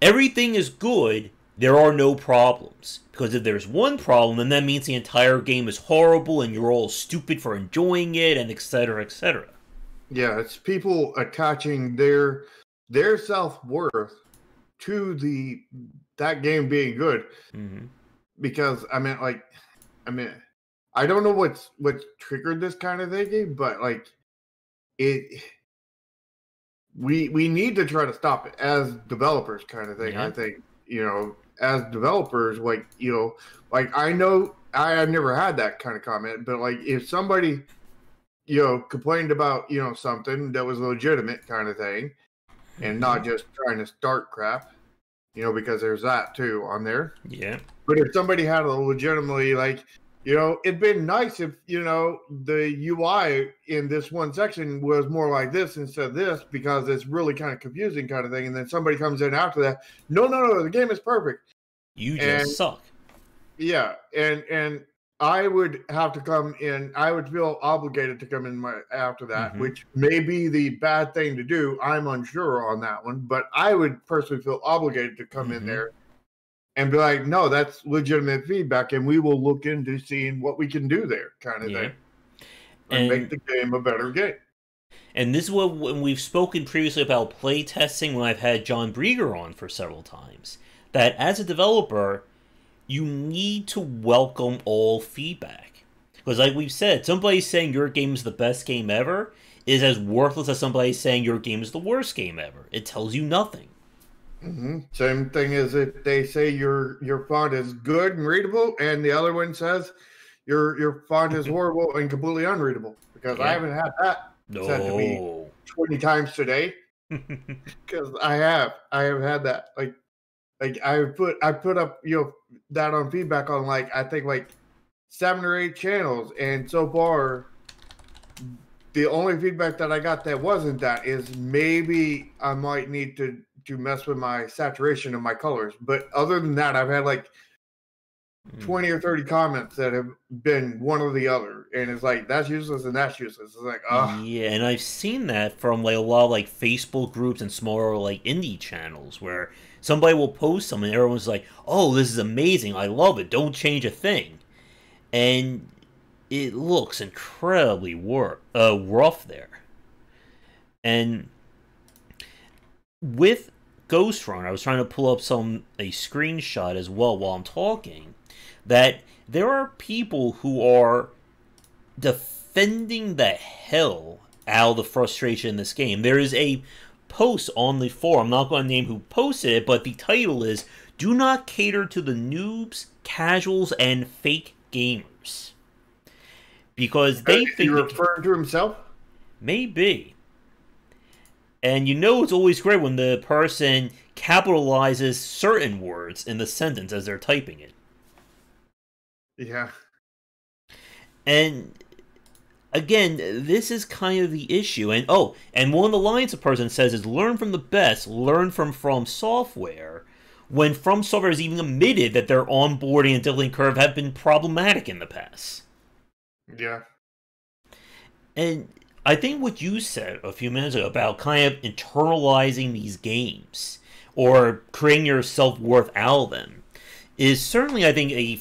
everything is good, there are no problems. Because if there's one problem, then that means the entire game is horrible and you're all stupid for enjoying it, and etc., etc. Yeah, it's people attaching their self-worth to that game being good. Because I don't know what's triggered this kind of thinking, but like we need to try to stop it as developers kind of thing. Yeah. I think, as developers, like I know I've never had that kind of comment, but like if somebody, complained about, something that was legitimate kind of thing and not just trying to start crap, because there's that too on there. Yeah. But if somebody had a legitimately like, it'd been nice if, the UI in this one section was more like this instead of this, because it's really kind of confusing kind of thing. And then somebody comes in after that. No, the game is perfect. You just suck. Yeah. And I would have to come in. I would feel obligated to come in after that, which may be the bad thing to do. I'm unsure on that one, but I would personally feel obligated to come in there and be like, no, that's legitimate feedback, and we will look into seeing what we can do there, kind of thing, and make the game a better game. And this is what, when we've spoken previously about playtesting, when I've had John Brieger on for several times, that as a developer, you need to welcome all feedback. Because like we've said, somebody saying your game is the best game ever is as worthless as somebody saying your game is the worst game ever. It tells you nothing. Same thing as if they say your font is good and readable, and the other one says your font is horrible and completely unreadable. Because I haven't had that said to me 20 times today. Because I have had that. Like I put up that on feedback on I think 7 or 8 channels, and so far the only feedback that I got that wasn't that is maybe I might need to mess with my saturation of my colors. But other than that, I've had 20 or 30 comments that have been one or the other, and it's that's useless and that's useless. It's yeah, and I've seen that from a lot of Facebook groups and smaller indie channels where somebody will post something and everyone's like, oh, this is amazing, I love it, don't change a thing. And it looks incredibly rough there. And with Ghost Runner, I was trying to pull up a screenshot as well while I'm talking, that there are people who are defending the hell out of the frustration in this game. There is a post on the forum, I'm not going to name who posted it, but the title is, "Do not cater to the noobs, casuals, and fake gamers." Because they think... You're referring to himself? Maybe. And it's always great when the person capitalizes certain words in the sentence as they're typing it. Yeah. And again, this is kind of the issue. And one of the lines a person says is, learn from the best, learn from Software, when From Software has even admitted that their onboarding and development curve have been problematic in the past. Yeah. And I think what you said a few minutes ago about kind of internalizing these games or creating your self-worth out of them is certainly, I think, a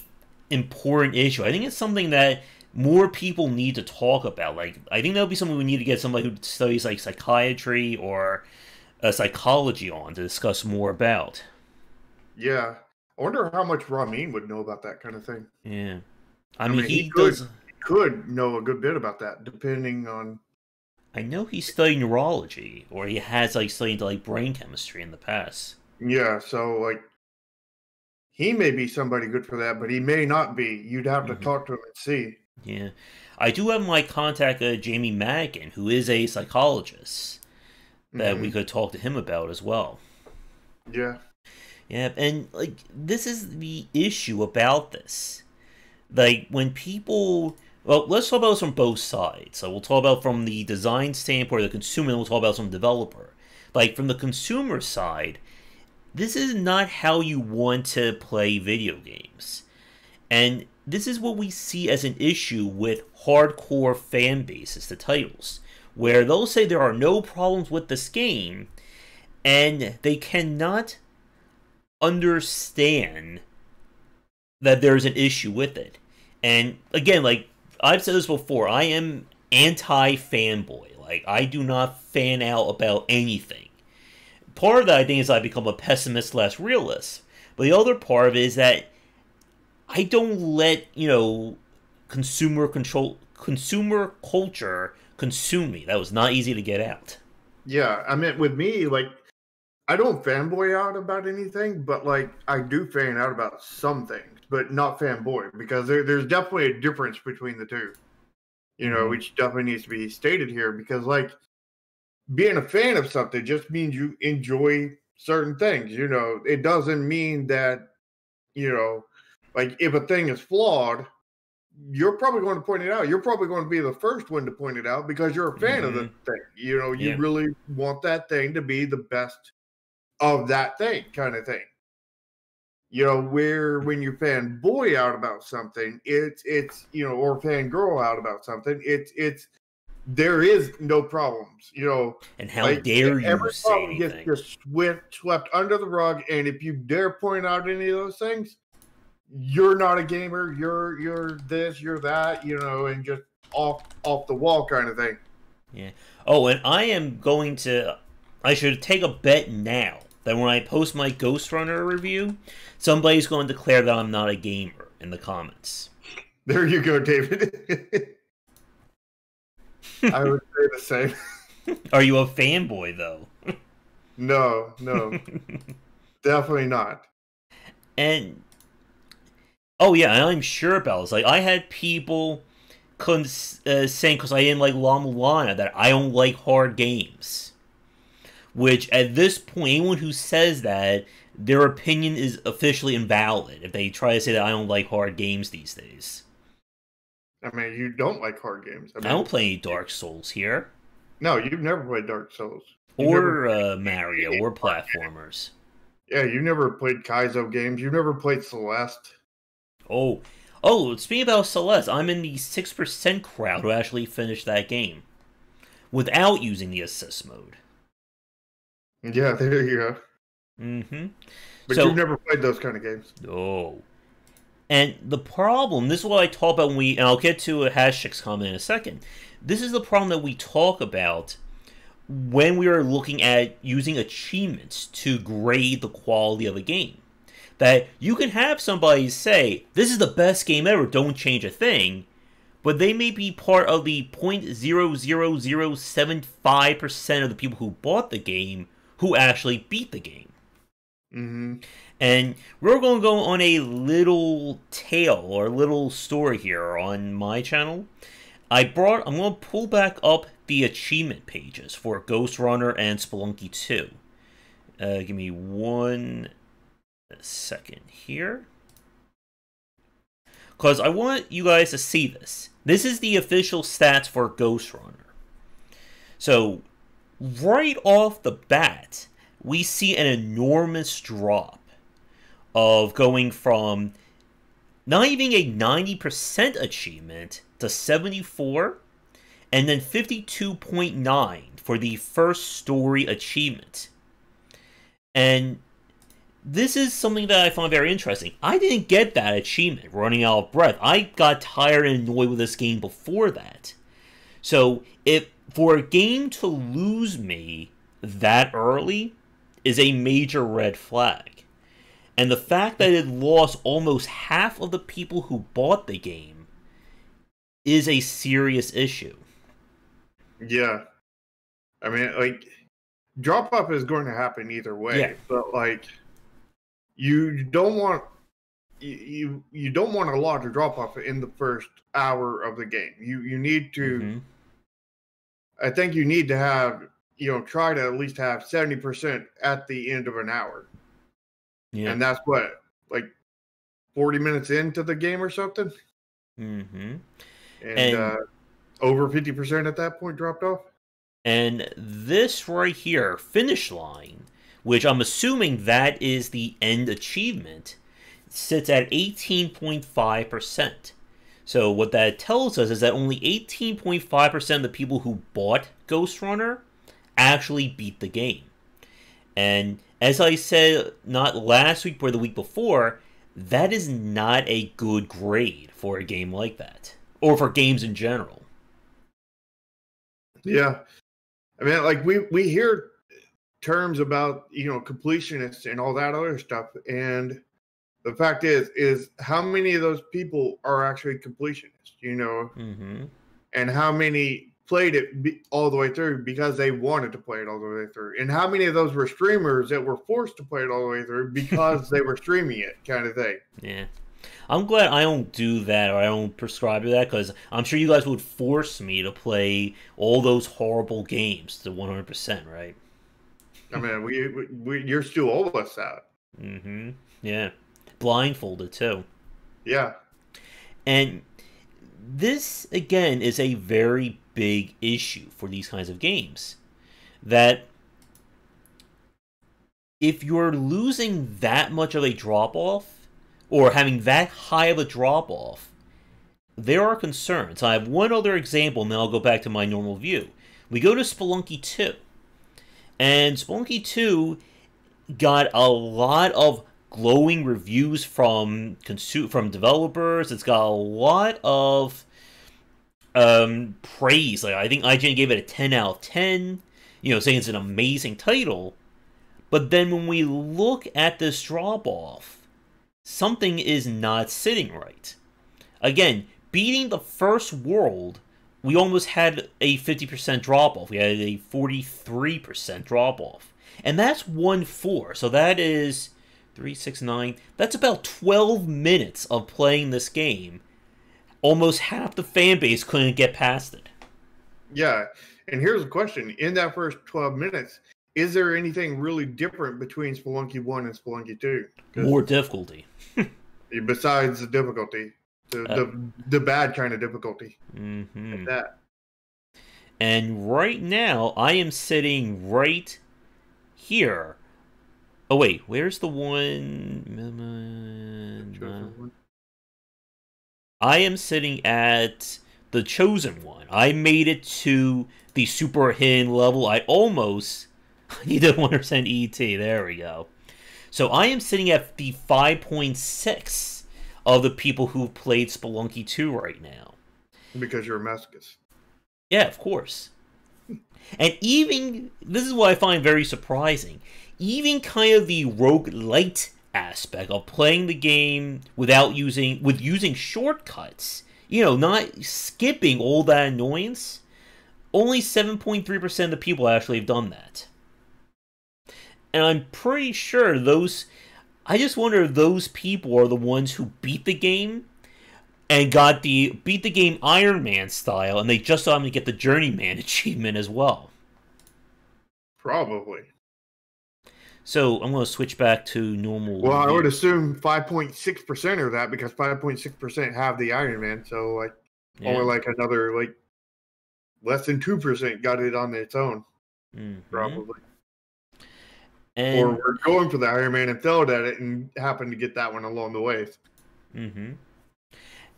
important issue. I think it's something that more people need to talk about. I think that would be something we need to get somebody who studies psychiatry or psychology on to discuss more about. Yeah. I wonder how much Ramin would know about that kind of thing. Yeah. I mean, he could know a good bit about that, depending on... I know he studied neurology, or he has studied brain chemistry in the past. Yeah, so he may be somebody good for that, but he may not be. You'd have to talk to him and see. Yeah. I do have my contact, Jamie Madigan, who is a psychologist, that we could talk to him about as well. Yeah. Yeah, and this is the issue about this. When people... Well, let's talk about this from both sides. So we'll talk about from the design standpoint of the consumer, and we'll talk about from the developer. From the consumer side, this is not how you want to play video games. And this is what we see as an issue with hardcore fan bases to titles, where they'll say there are no problems with this game, and they cannot understand that there's an issue with it. And again, I've said this before, I am anti-fanboy. I do not fan out about anything. Part of that, I think, is I become a pessimist/realist. But the other part of it is that I don't let, consumer culture consume me. That was not easy to get out. Yeah, I mean, with me, I don't fanboy out about anything, but I do fan out about some things, but not fanboy, because there's definitely a difference between the two, which definitely needs to be stated here, because being a fan of something just means you enjoy certain things. It doesn't mean that, if a thing is flawed, you're probably going to point it out. You're probably going to be the first one to point it out because you're a fan of the thing. You really want that thing to be the best of that thing, kind of thing. Where when you fanboy out about something, it's or fangirl out about something, it's there is no problems. And how like dare you every say problem gets anything? just swept under the rug, and if you dare point out any of those things, you're not a gamer. You're this, you're that, and just off the wall kind of thing. Yeah. Oh, and I should take a bet now that when I post my Ghost Runner review, somebody's going to declare that I'm not a gamer in the comments. There you go, David. I would say the same. Are you a fanboy, though? No. Definitely not. And, oh yeah, and I'm sure about this. Like, I had people saying, because I didn't like La Mulana, that I don't like hard games. Which, at this point, anyone who says that, their opinion is officially invalid if they try to say that I don't like hard games these days. I mean, you don't like hard games. I don't play any Dark Souls here. No, you've never played Dark Souls. Or Mario, or platformers. Yeah, you never played Kaizo games. You never played Celeste. Oh, speaking about Celeste, I'm in the 6% crowd who actually finished that game. Without using the assist mode. Yeah, there you go. Mm-hmm. But you've never played those kind of games. No. And the problem, this is what I talk about and I'll get to a Hashik's comment in a second. This is the problem that we talk about when we are looking at using achievements to grade the quality of a game. That you can have somebody say, this is the best game ever, don't change a thing, but they may be part of the 0.00075% of the people who bought the game who actually beat the game. Mm-hmm. And we're going to go on a little tale or a little story here on my channel. I'm going to pull back up the achievement pages for Ghost Runner and Spelunky 2. Give me 1 second here. Because I want you guys to see this. This is the official stats for Ghost Runner. So, right off the bat, we see an enormous drop of going from not even a 90% achievement to 74, and then 52.9 for the first story achievement. And this is something that I find very interesting. I didn't get that achievement, running out of breath. I got tired and annoyed with this game before that. So, for a game to lose me that early is a major red flag. And the fact that it lost almost half of the people who bought the game is a serious issue. Yeah. I mean, like, drop-off is going to happen either way. Yeah. But, like, you don't want a lot of drop-off in the first hour of the game. You need to... Mm-hmm. I think you need to have, try to at least have 70% at the end of an hour. Yeah. And that's what, like 40 minutes into the game or something? Mm-hmm. And over 50% at that point dropped off? And this right here, finish line, which I'm assuming that is the end achievement, sits at 18.5%. So what that tells us is that only 18.5% of the people who bought Ghost Runner actually beat the game. And as I said, not last week, but the week before, that is not a good grade for a game like that. Or for games in general. Yeah. I mean, like, we hear terms about, completionists and all that other stuff. And the fact is how many of those people are actually completionists, Mm-hmm. And how many played it all the way through because they wanted to play it all the way through, and how many of those were streamers that were forced to play it all the way through because they were streaming it, kind of thing. Yeah, I'm glad I don't do that, or I don't prescribe to that, because I'm sure you guys would force me to play all those horrible games to 100%, right? I mean, you're still all of us out. Mm-hmm. Yeah, blindfolded too. Yeah, and this again is a very big issue for these kinds of games. That if you're losing that much of a drop-off, or having that high of a drop-off, there are concerns. I have one other example, and then I'll go back to my normal view. We go to Spelunky 2, and Spelunky 2 got a lot of glowing reviews from developers. It's got a lot of praise. Like, I think IGN gave it a 10 out of 10, saying it's an amazing title. But then when we look at this drop-off, something is not sitting right. Again, beating the first world, we almost had a 50% drop-off. We had a 43% drop-off. And that's 1/4. So that is 3, 6, 9. That's about 12 minutes of playing this game. Almost half the fan base couldn't get past it. Yeah. And here's the question. In that first 12 minutes, is there anything really different between Spelunky 1 and Spelunky 2? More difficulty. Besides the difficulty. The bad kind of difficulty. Mm-hmm. Like that. And right now, I am sitting right here. Oh, wait. Where's the one? I am sitting at the chosen one. I made it to the super hidden level. I almost need a 1% ET. There we go. So I am sitting at the 5.6 of the people who've played Spelunky 2 right now. Because you're a masochist. Yeah, of course. And even, this is what I find very surprising, even kind of the roguelite aspect of playing the game with using shortcuts, not skipping all that annoyance, only 7.3% of the people actually have done that. And I'm pretty sure I just wonder if those people are the ones who beat the game and beat the game Iron Man style, and they just saw him to get the Journeyman achievement as well. Probably. So I'm going to switch back to normal. Well, I would assume 5.6% of that, because 5.6% have the Iron Man, so only another less than 2% got it on its own. Mm-hmm. Probably. Or we're going for the Iron Man and failed at it and happened to get that one along the way. Mm-hmm.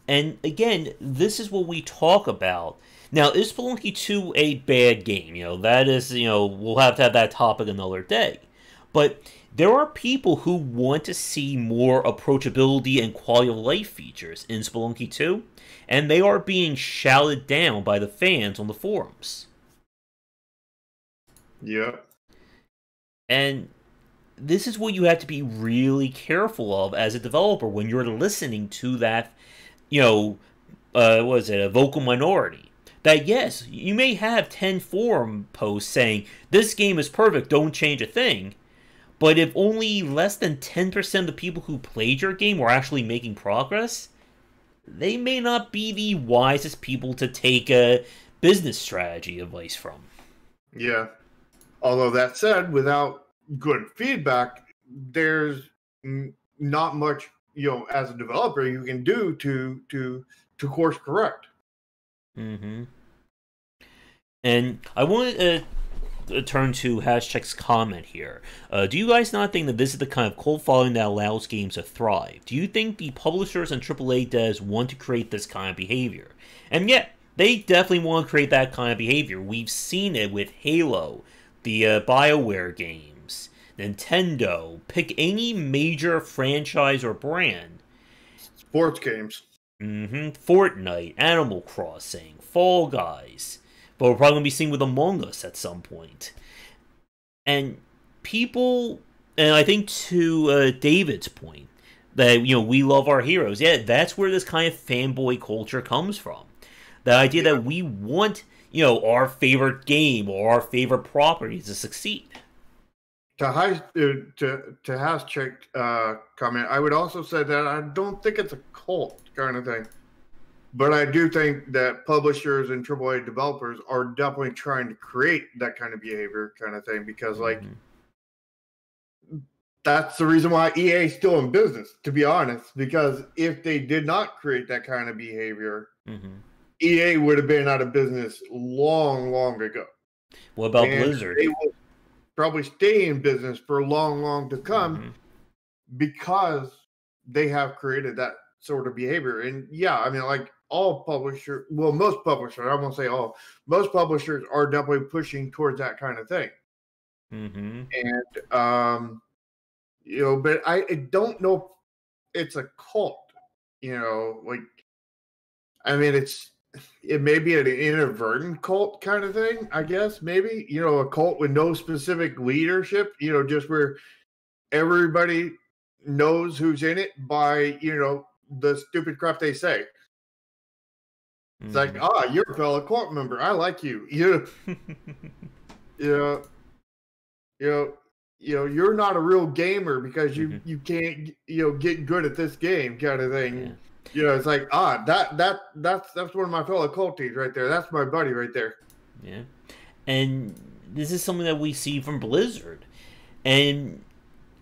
And again, this is what we talk about. Now, is Spelunky 2 a bad game? That is, we'll have to have that topic another day. But there are people who want to see more approachability and quality of life features in Spelunky 2, and they are being shouted down by the fans on the forums. Yeah. And this is what you have to be really careful of as a developer when you're listening to that, a vocal minority. That, yes, you may have 10 forum posts saying, this game is perfect, don't change a thing. But if only less than 10% of the people who played your game were actually making progress, they may not be the wisest people to take a business strategy advice from. Yeah. Although that said, without good feedback, there's not much, as a developer you can do to course correct. Mm-hmm. And I want to turn to Hashtag's comment here. Do you guys not think that this is the kind of cult following that allows games to thrive? Do you think the publishers and AAA devs want to create this kind of behavior? And yet, they definitely want to create that kind of behavior. We've seen it with Halo, the BioWare games, Nintendo, pick any major franchise or brand. Sports games. Mm-hmm. Fortnite, Animal Crossing, Fall Guys. But we're probably going to be seeing with Among Us at some point. And people, and I think to David's point, that, we love our heroes. Yeah, that's where this kind of fanboy culture comes from. The idea that we want, our favorite game or our favorite property to succeed. To Hascheck comment, I would also say that I don't think it's a cult kind of thing. But I do think that publishers and AAA developers are definitely trying to create that kind of behavior kind of thing, because that's the reason why EA is still in business, to be honest, because if they did not create that kind of behavior, EA would have been out of business long, long ago. What about Blizzard? They will probably stay in business for long, long to come because they have created that sort of behavior. And yeah, I mean, all publishers, well, most publishers, I won't say all, most publishers are definitely pushing towards that kind of thing. Mm-hmm. And but I don't know if it's a cult. Like, I mean, it may be an inadvertent cult kind of thing, I guess. Maybe a cult with no specific leadership. Just where everybody knows who's in it by the stupid crap they say. It's like, you're a fellow cult member. I like you. You're not a real gamer because you can't get good at this game, kind of thing. Yeah. It's like that's one of my fellow culties right there. That's my buddy right there. Yeah, and this is something that we see from Blizzard, and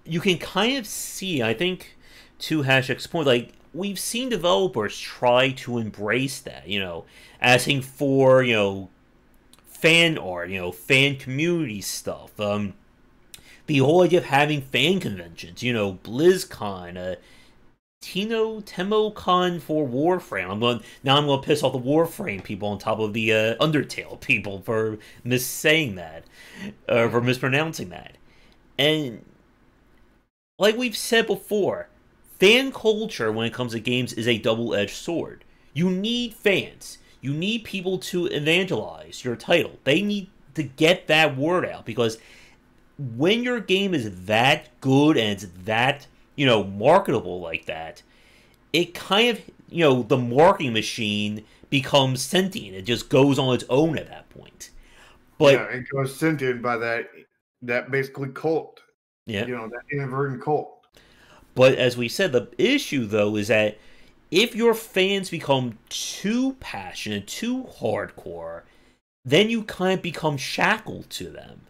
you can kind of see, I think, to Hashek's point, like, we've seen developers try to embrace that, asking for, fan art, fan community stuff. The whole idea of having fan conventions, BlizzCon, TemoCon for Warframe. I'm going to piss off the Warframe people on top of the Undertale people for missaying that, for mispronouncing that. And like we've said before, fan culture when it comes to games is a double-edged sword. You need fans. You need people to evangelize your title. They need to get that word out, because when your game is that good and it's that, marketable like that, it kind of, the marketing machine becomes sentient. It just goes on its own at that point. But yeah, it goes sentient by that basically cult. Yeah. That inadvertent cult. But as we said, the issue, though, is that if your fans become too passionate, too hardcore, then you kind of become shackled to them.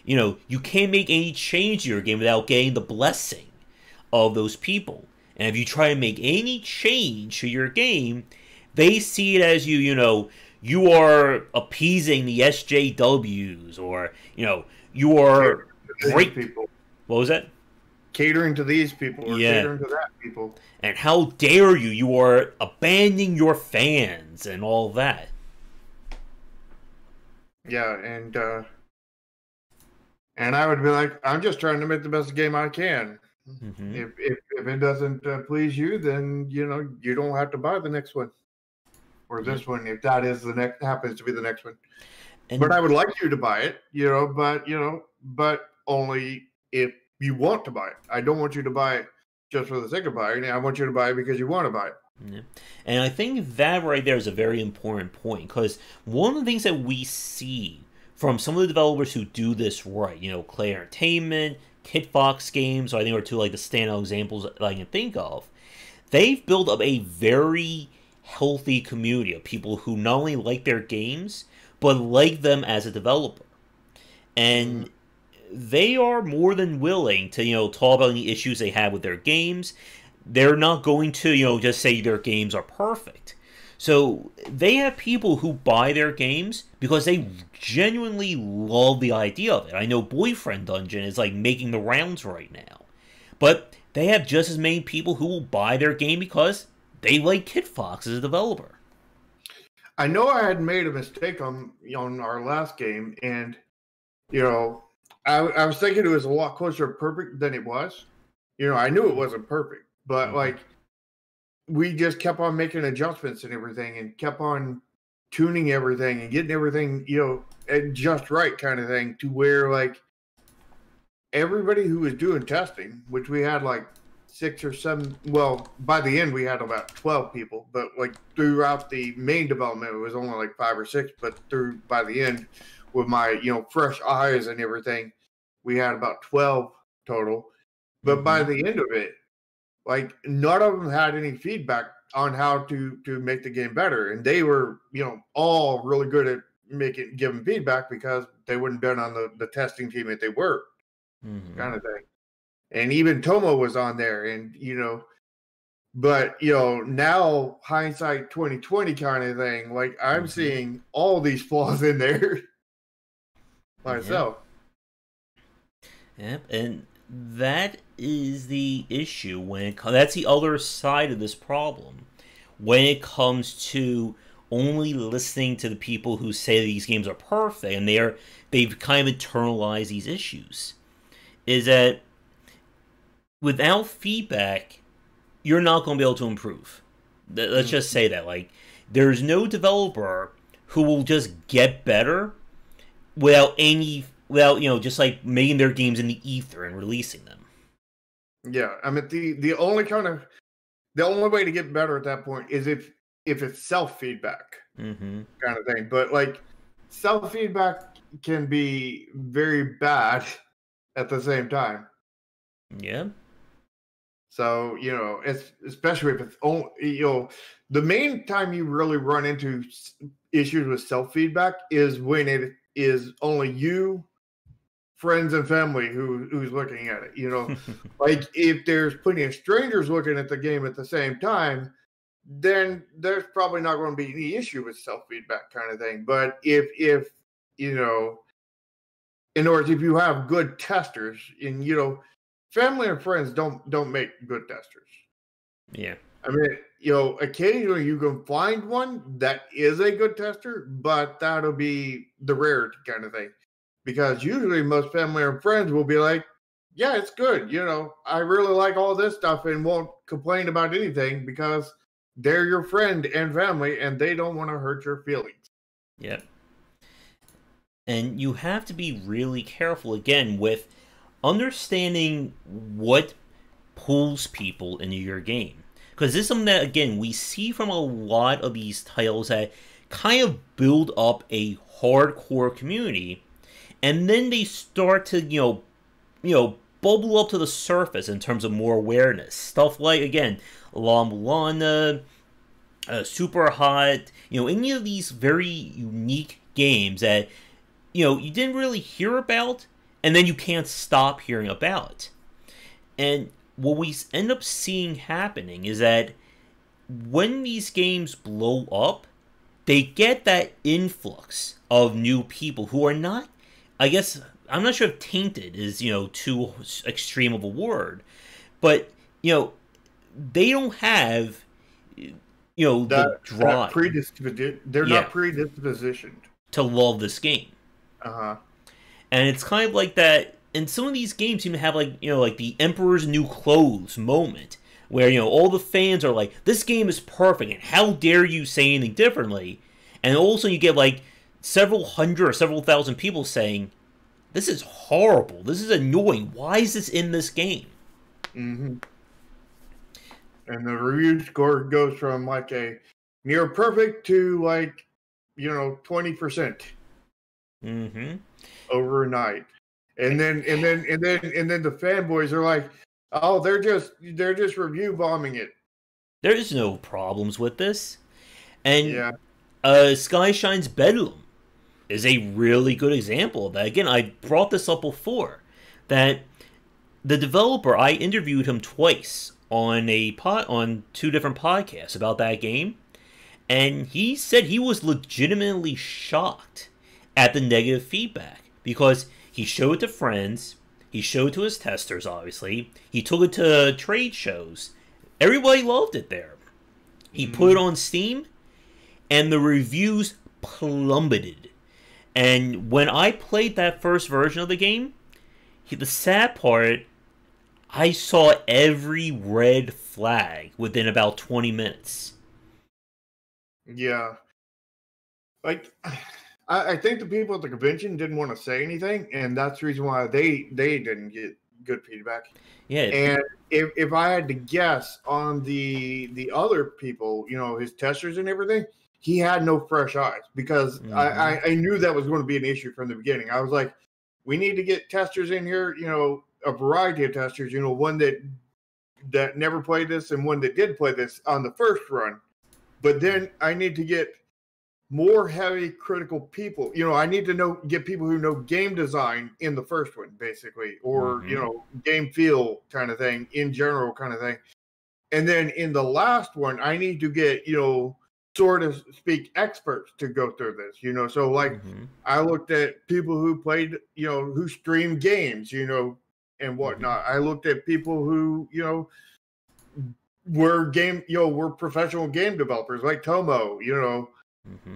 You can't make any change to your game without getting the blessing of those people. And if you try to make any change to your game, they see it as you are appeasing the SJWs, or, you are great people. What was that? Catering to these people, or catering to that people. And how dare you? You are abandoning your fans and all that. Yeah, and I would be like, I'm just trying to make the best game I can. Mm-hmm. If it doesn't please you, then you don't have to buy the next one, or this one, if that is happens to be the next one. But I would like you to buy it, but only if you want to buy it. I don't want you to buy it just for the sake of buying it. I want you to buy it because you want to buy it. Yeah. And I think that right there is a very important point, because one of the things that we see from some of the developers who do this right, Clay Entertainment, Kitfox Games, I think are two like the standout examples that I can think of. They've built up a very healthy community of people who not only like their games, but like them as a developer. And they are more than willing to, talk about any issues they have with their games. They're not going to, just say their games are perfect. So they have people who buy their games because they genuinely love the idea of it. I know Boyfriend Dungeon is like making the rounds right now. But they have just as many people who will buy their game because they like Kitfox as a developer. I know I had made a mistake on our last game, and I was thinking it was a lot closer to perfect than it was. I knew it wasn't perfect, but like, we just kept on making adjustments and everything, and kept on tuning everything and getting everything, just right, kind of thing, to where like everybody who was doing testing, which we had like 6 or 7, well, by the end we had about 12 people, but like throughout the main development it was only like 5 or 6, but by the end, with my fresh eyes and everything, we had about 12 total. But by the end of it, like, none of them had any feedback on how to make the game better, and they were all really good at giving feedback because they wouldn't been on the testing team if they were, kind of thing. And even Tomo was on there, and but now hindsight 2020 kind of thing, like, I'm seeing all these flaws in there myself. Yep, and that is the issue that's the other side of this problem. when it comes to only listening to the people who say these games are perfect and they've kind of internalized these issues, is that without feedback, you're not going to be able to improve. Let's just say that. Like, there's no developer who will just get better without just like making their games in the ether and releasing them. Yeah, I mean the only way to get better at that point is if it's self-feedback kind of thing. But like self-feedback can be very bad at the same time. Yeah. So, especially if it's only, the main time you really run into issues with self-feedback is when it is only you, friends, and family who's looking at it. Like if there's plenty of strangers looking at the game at the same time, then there's probably not going to be any issue with self-feedback kind of thing. But if in other words, if you have good testers, and family and friends don't make good testers. Yeah. I mean, occasionally you can find one that is a good tester, but that'll be the rarity kind of thing. Because usually most family and friends will be like, yeah, it's good. I really like all this stuff and won't complain about anything because they're your friend and family and they don't want to hurt your feelings. Yep. And you have to be really careful, again, with understanding what pulls people into your game. Because this is something that, again, we see from a lot of these titles that kind of build up a hardcore community, and then they start to, bubble up to the surface in terms of more awareness. Stuff like, again, La Mulana, Super Hot, any of these very unique games that, you didn't really hear about, and then you can't stop hearing about it. And what we end up seeing happening is that when these games blow up, they get that influx of new people who are not, I guess, I'm not sure if tainted is, too extreme of a word, but, they don't have, the drive. They're not predispositioned to love this game. Uh-huh. And it's kind of like that, and some of these games seem to have like the Emperor's New Clothes moment, where all the fans are like, this game is perfect and how dare you say anything differently, and all of a sudden you get like several hundred or several thousand people saying, this is horrible, this is annoying, why is this in this game? And the review score goes from like a near perfect to like 20% overnight. And then the fanboys are like, oh, they're just review bombing it. There's no problems with this. And yeah. Sky Shine's Bedlam is a really good example of that. Again, I brought this up before, that the developer, I interviewed him twice on on 2 different podcasts about that game, and he said he was legitimately shocked at the negative feedback, because he showed it to friends, he showed it to his testers, obviously, he took it to trade shows, everybody loved it there. He put it on Steam, and the reviews plummeted. And when I played that first version of the game, the sad part, I saw every red flag within about 20 minutes. Yeah. Like, I think the people at the convention didn't want to say anything, and that's the reason why they didn't get good feedback. Yeah. And if I had to guess on the other people, his testers and everything, he had no fresh eyes, because I knew that was going to be an issue from the beginning. I was like, we need to get testers in here, a variety of testers, one that never played this and one that did play this on the first run. But then I need to get more heavy critical people. I need to get people who know game design in the first one, basically, or game feel kind of thing, in general kind of thing. And then in the last one, I need to get sort of speak experts to go through this. So like I looked at people who played, who stream games, and whatnot. I looked at people who we're professional game developers like Tomo,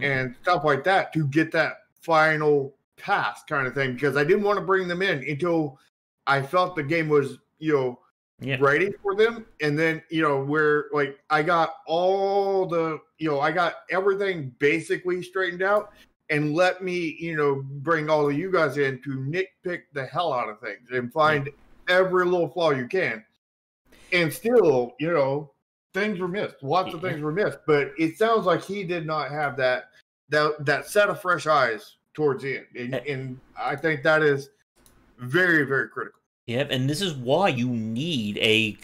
and stuff like that to get that final pass kind of thing, because I didn't want to bring them in until I felt the game was, ready for them. And then, where like I got all I got everything basically straightened out, and let me, bring all of you guys in to nitpick the hell out of things and find every little flaw you can. And still, things were missed. Lots of things were missed. But it sounds like he did not have that set of fresh eyes towards the end. And I think that is very, very critical. Yep, and this is why you need a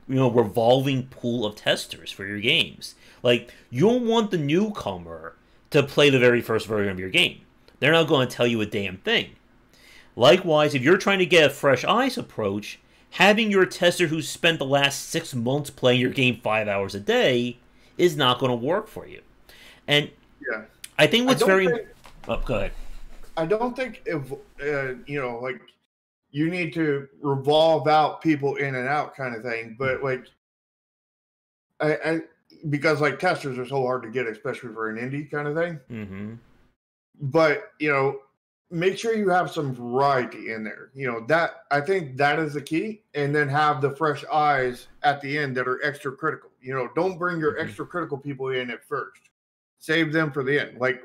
revolving pool of testers for your games. Like, you don't want the newcomer to play the very first version of your game. They're not going to tell you a damn thing. Likewise, if you're trying to get a fresh eyes approach, having your tester who spent the last 6 months playing your game 5 hours a day is not going to work for you. And I think what's go ahead. I don't think if like you need to revolve out people in and out kind of thing, but like I because like testers are so hard to get, especially for an indie kind of thing. Mm-hmm. But make sure you have some variety in there. That I think that is the key, and then have the fresh eyes at the end that are extra critical. Don't bring your extra critical people in at first. Save them for the end. Like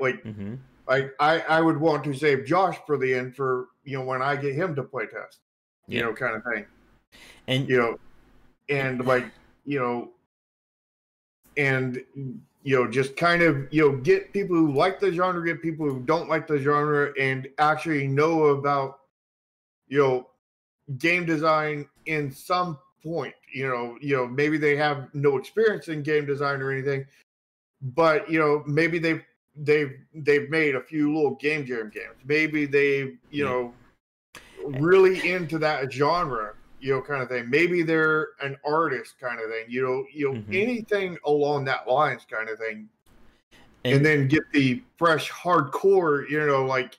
I would want to save Josh for the end for when I get him to play test, kind of thing, and and like and just kind of get people who like the genre, get people who don't like the genre, and actually know about game design in some point. Maybe they have no experience in game design or anything, but maybe they've made a few little game jam games. Maybe they really into that genre, kind of thing. Maybe they're an artist kind of thing. Anything along that lines kind of thing. And then get the fresh hardcore, like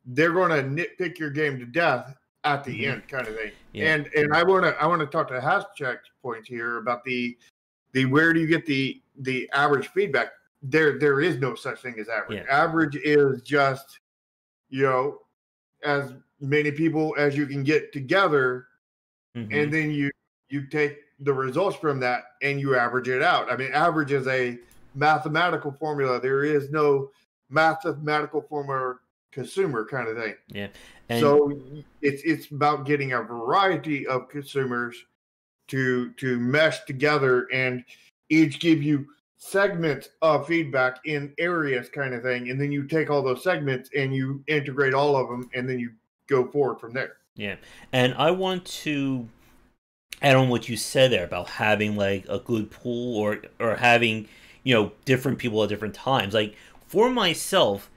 they're going to nitpick your game to death at the end kind of thing. Yeah. And I want to talk to Hascheck's point here about the where do you get the average feedback? There is no such thing as average. Yeah. Average is just, as many people as you can get together, and then you take the results from that and you average it out. I mean, average is a mathematical formula. There is no mathematical formula consumer kind of thing. Yeah. And so it's about getting a variety of consumers to mesh together and each give you segments of feedback in areas kind of thing, and then you take all those segments and you integrate all of them, and then you go forward from there. Yeah. And I want to add on what you said there about having like a good pool or having different people at different times. Like, for myself,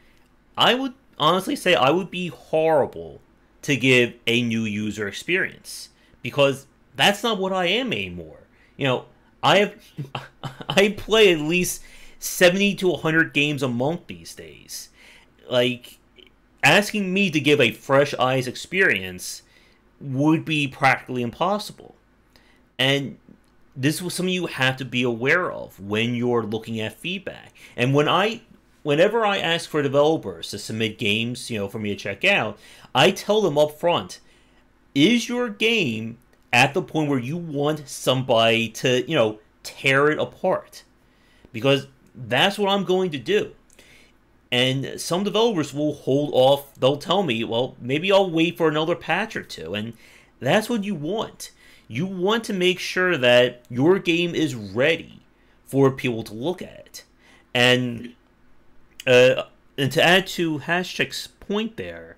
I would honestly say I would be horrible to give a new user experience, because that's not what I am anymore. I play at least 70 to 100 games a month these days. Like, asking me to give a fresh eyes experience would be practically impossible. And this was something you have to be aware of when you're looking at feedback. And whenever I ask for developers to submit games, for me to check out, I tell them up front, is your game at the point where you want somebody to, tear it apart? Because that's what I'm going to do. And some developers will hold off. They'll tell me, well, maybe I'll wait for another patch or two. And that's what you want. You want to make sure that your game is ready for people to look at. And to add to Hascheck's point there,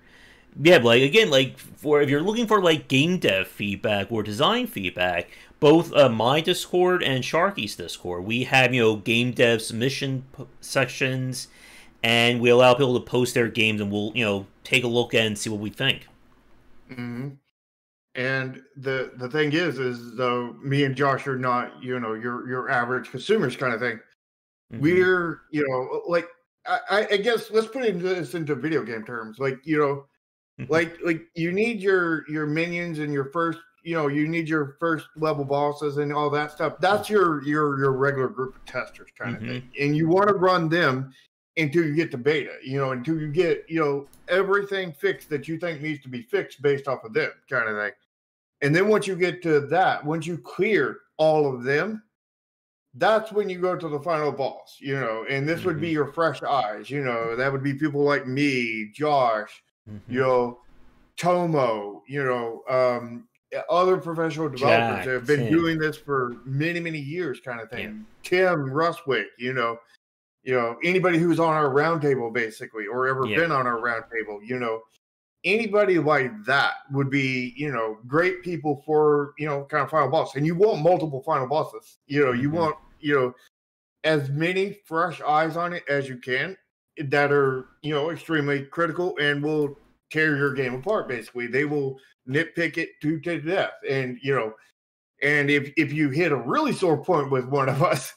yeah, like, again, like, if you're looking for like game dev feedback or design feedback, both my Discord and Sharky's Discord, we have game dev submission sections, and we allow people to post their games, and we'll take a look at and see what we think. Mm-hmm. And the thing is though, me and Josh are not your average consumers kind of thing. Mm-hmm. We're like I guess let's put this into video game terms, like like you need your minions in your first you need your first level bosses and all that stuff. That's your regular group of testers kind of thing, and you want to run them until you get to beta, until you get everything fixed that you think needs to be fixed based off of them kind of thing. And then once you get to that, once you clear all of them, that's when you go to the final boss, and this would be your fresh eyes, that would be people like me, Josh, Tomo, other professional developers Jack, that have been Tim. doing this for many, many years kind of thing. Yeah. Tim Rustwick, anybody who's on our roundtable basically, or ever been on our roundtable, anybody like that would be, great people for, kind of final boss. And you want multiple final bosses, you want, as many fresh eyes on it as you can that are, extremely critical and will tear your game apart. Basically, they will nitpick it to death. And, and if you hit a really sore point with one of us,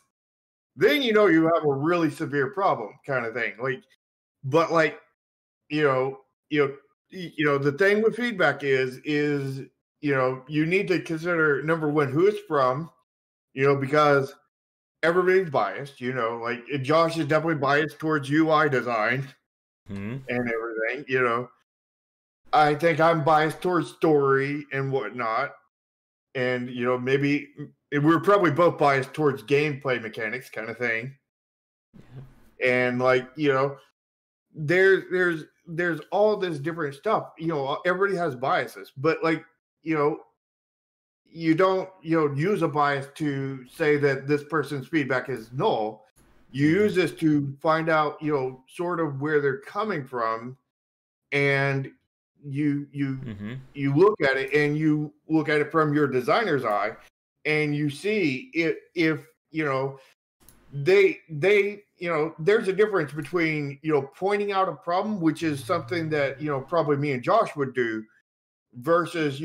then, you have a really severe problem kind of thing. But the thing with feedback is, you need to consider, number one, who it's from, because everybody's biased, Josh is definitely biased towards UI design and everything, I think I'm biased towards story and whatnot. And, maybe we're probably both biased towards gameplay mechanics kind of thing. And there's all this different stuff, everybody has biases, but you don't, use a bias to say that this person's feedback is null. You use this to find out, sort of where they're coming from, and you look at it, and you look at it from your designer's eye, and you see if they there's a difference between pointing out a problem, which is something that probably me and Josh would do, versus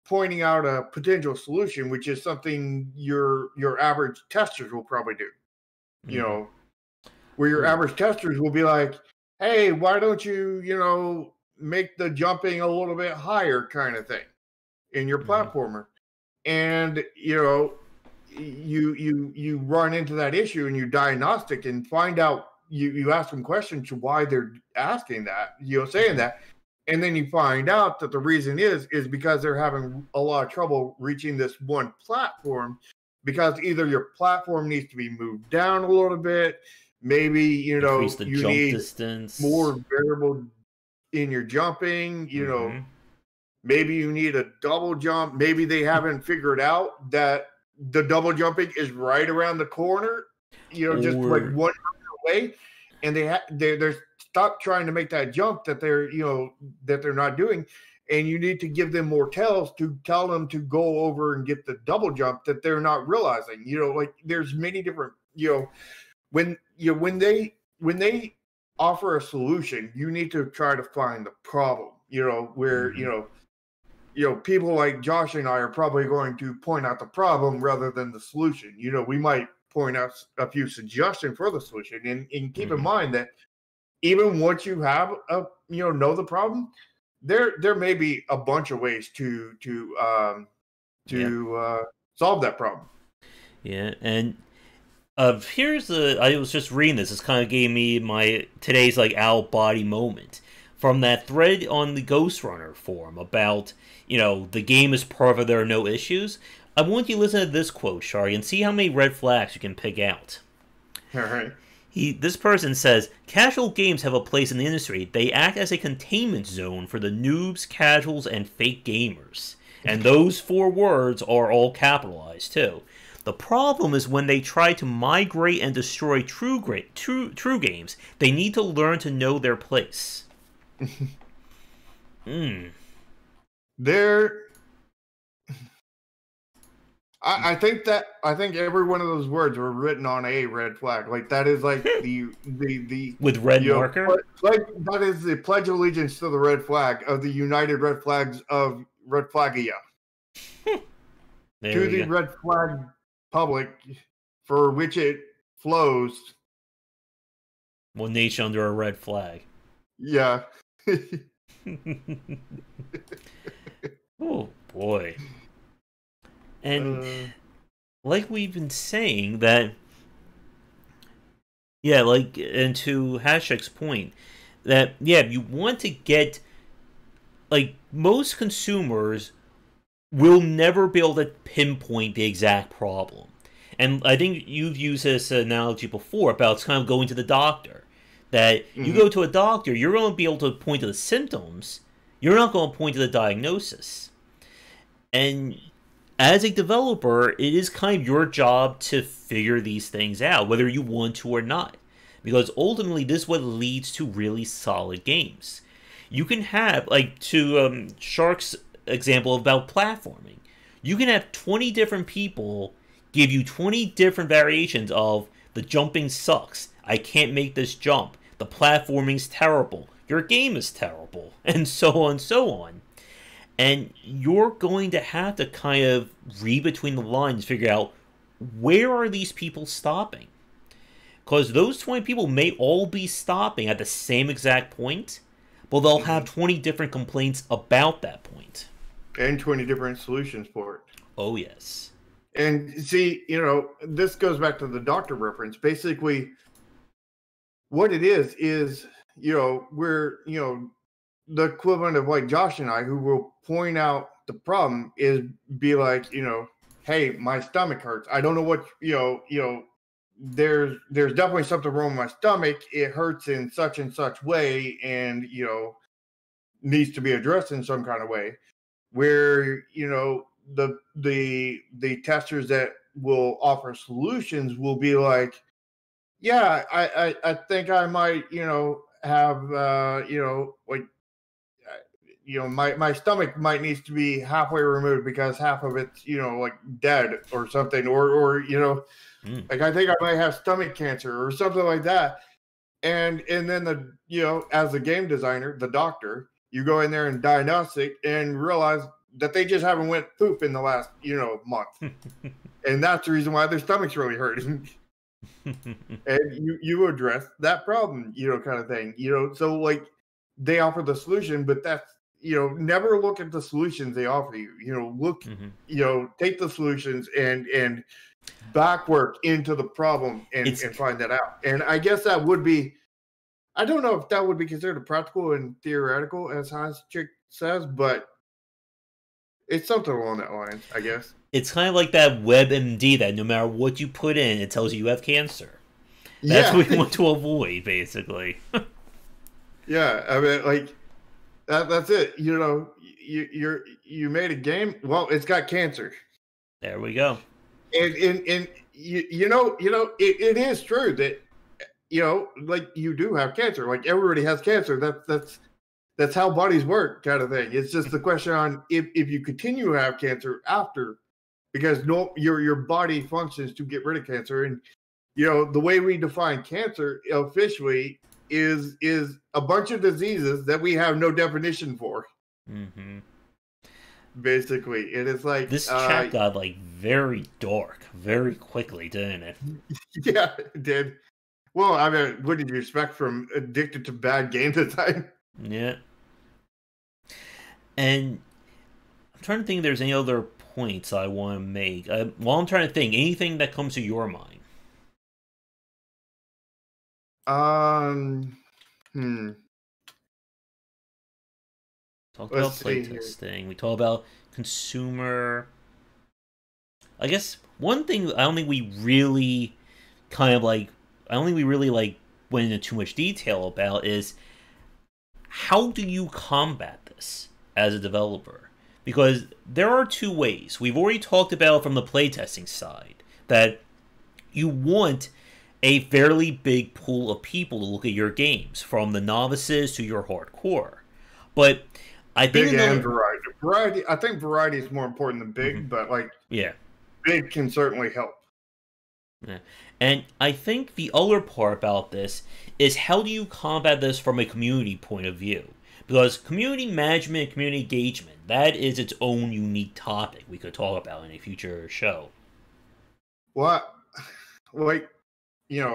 pointing out a potential solution, which is something your average testers will probably do. Where your average testers will be like, hey, why don't you make the jumping a little bit higher kind of thing in your platformer. And you run into that issue, and you diagnostic and find out, you ask them questions to why they're asking that, saying that. And then you find out that the reason is because they're having a lot of trouble reaching this one platform, because either your platform needs to be moved down a little bit, maybe you need distance, more variable in your jumping, maybe you need a double jump, maybe they haven't figured out that the double jumping is right around the corner, just like one away, and they're stuck trying to make that jump that they're not doing, and you need to give them more tells to tell them to go over and get the double jump that they're not realizing. There's many different, when they offer a solution, you need to try to find the problem, where people like Josh and I are probably going to point out the problem rather than the solution. We might point out a few suggestions for the solution, and keep in mind that even once you have know the problem, there may be a bunch of ways to solve that problem. Yeah, and I was just reading this. This kind of gave me my today's out body moment from that thread on the Ghost Runner forum about the game is perfect, there are no issues. I want you to listen to this quote, Shari, and see how many red flags you can pick out. All right. This person says, casual games have a place in the industry. They act as a containment zone for the noobs, casuals, and fake gamers. And those 4 words are all capitalized, too. The problem is when they try to migrate and destroy true games, they need to learn to know their place. I think every one of those words were written on a red flag. That is the with red marker. That is the pledge of allegiance to the red flag of the United Red Flags of Red Flagia. To the red flag public, for which it flows. One nation under a red flag. Yeah. Oh boy. And like we've been saying that, yeah, like, and to Hashek's point, that, yeah, you want to get, like, most consumers will never be able to pinpoint the exact problem. And I think you've used this analogy before about kind of going to the doctor. That you go to a doctor, you're going to be able to point to the symptoms, you're not going to point to the diagnosis. And as a developer, it is kind of your job to figure these things out, whether you want to or not. Because ultimately, this is what leads to really solid games. You can have, like, to Shark's example about platforming, you can have 20 different people give you 20 different variations of the jumping sucks, I can't make this jump, the platforming's terrible, your game is terrible, and so on and so on. And you're going to have to kind of read between the lines, figure out where are these people stopping. Because those 20 people may all be stopping at the same exact point, but they'll have 20 different complaints about that point. And 20 different solutions for it. Oh, yes. And see, this goes back to the doctor reference. Basically, what it is, we're, the equivalent of like Josh and I, who will point out the problem, is be like, hey, my stomach hurts. I don't know what, there's definitely something wrong with my stomach. It hurts in such and such way, and, needs to be addressed in some kind of way. Where, the testers that will offer solutions will be like, yeah, I think I might, have, like, my stomach might needs to be halfway removed because half of it's, like dead or something, or like I think I might have stomach cancer or something like that. And then as a game designer, the doctor, you go in there and diagnostic and realize that they just haven't went poop in the last, month. And that's the reason why their stomach's really hurting. And you address that problem, kind of thing, so like they offer the solution, but that's, never look at the solutions they offer you, look, take the solutions and back work into the problem and find that out. And I guess that would be, I don't know if that would be considered practical and theoretical, as Hans Chick says, but it's something along that line, I guess. It's kind of like that WebMD that no matter what you put in, it tells you have cancer. That's what we want to avoid, basically. Yeah, I mean, like, that's it. You made a game. Well, it's got cancer. There we go. And it is true that, like, you do have cancer. Like, everybody has cancer. That's how bodies work, kind of thing. It's just the question on if you continue to have cancer after, because your body functions to get rid of cancer. And, the way we define cancer officially is a bunch of diseases that we have no definition for. Mm-hmm. Basically, it is like this chat got like very dark very quickly, didn't it? Yeah, it did. Well, I mean, what did you expect from addicted to bad game design? Yeah. And I'm trying to think if there's any other points I want to make. While I'm trying to think, anything that comes to your mind? Talk about playtesting. We talk about consumer. I guess one thing I don't think we really went into too much detail about is how do you combat this as a developer? Because there are two ways. We've already talked about from the playtesting side that you want a fairly big pool of people to look at your games, from the novices to your hardcore. But I think big and variety. I think variety is more important than big, but big can certainly help. Yeah. And I think the other part about this is how do you combat this from a community point of view? Because community management, community engagement, that is its own unique topic we could talk about in a future show. Well,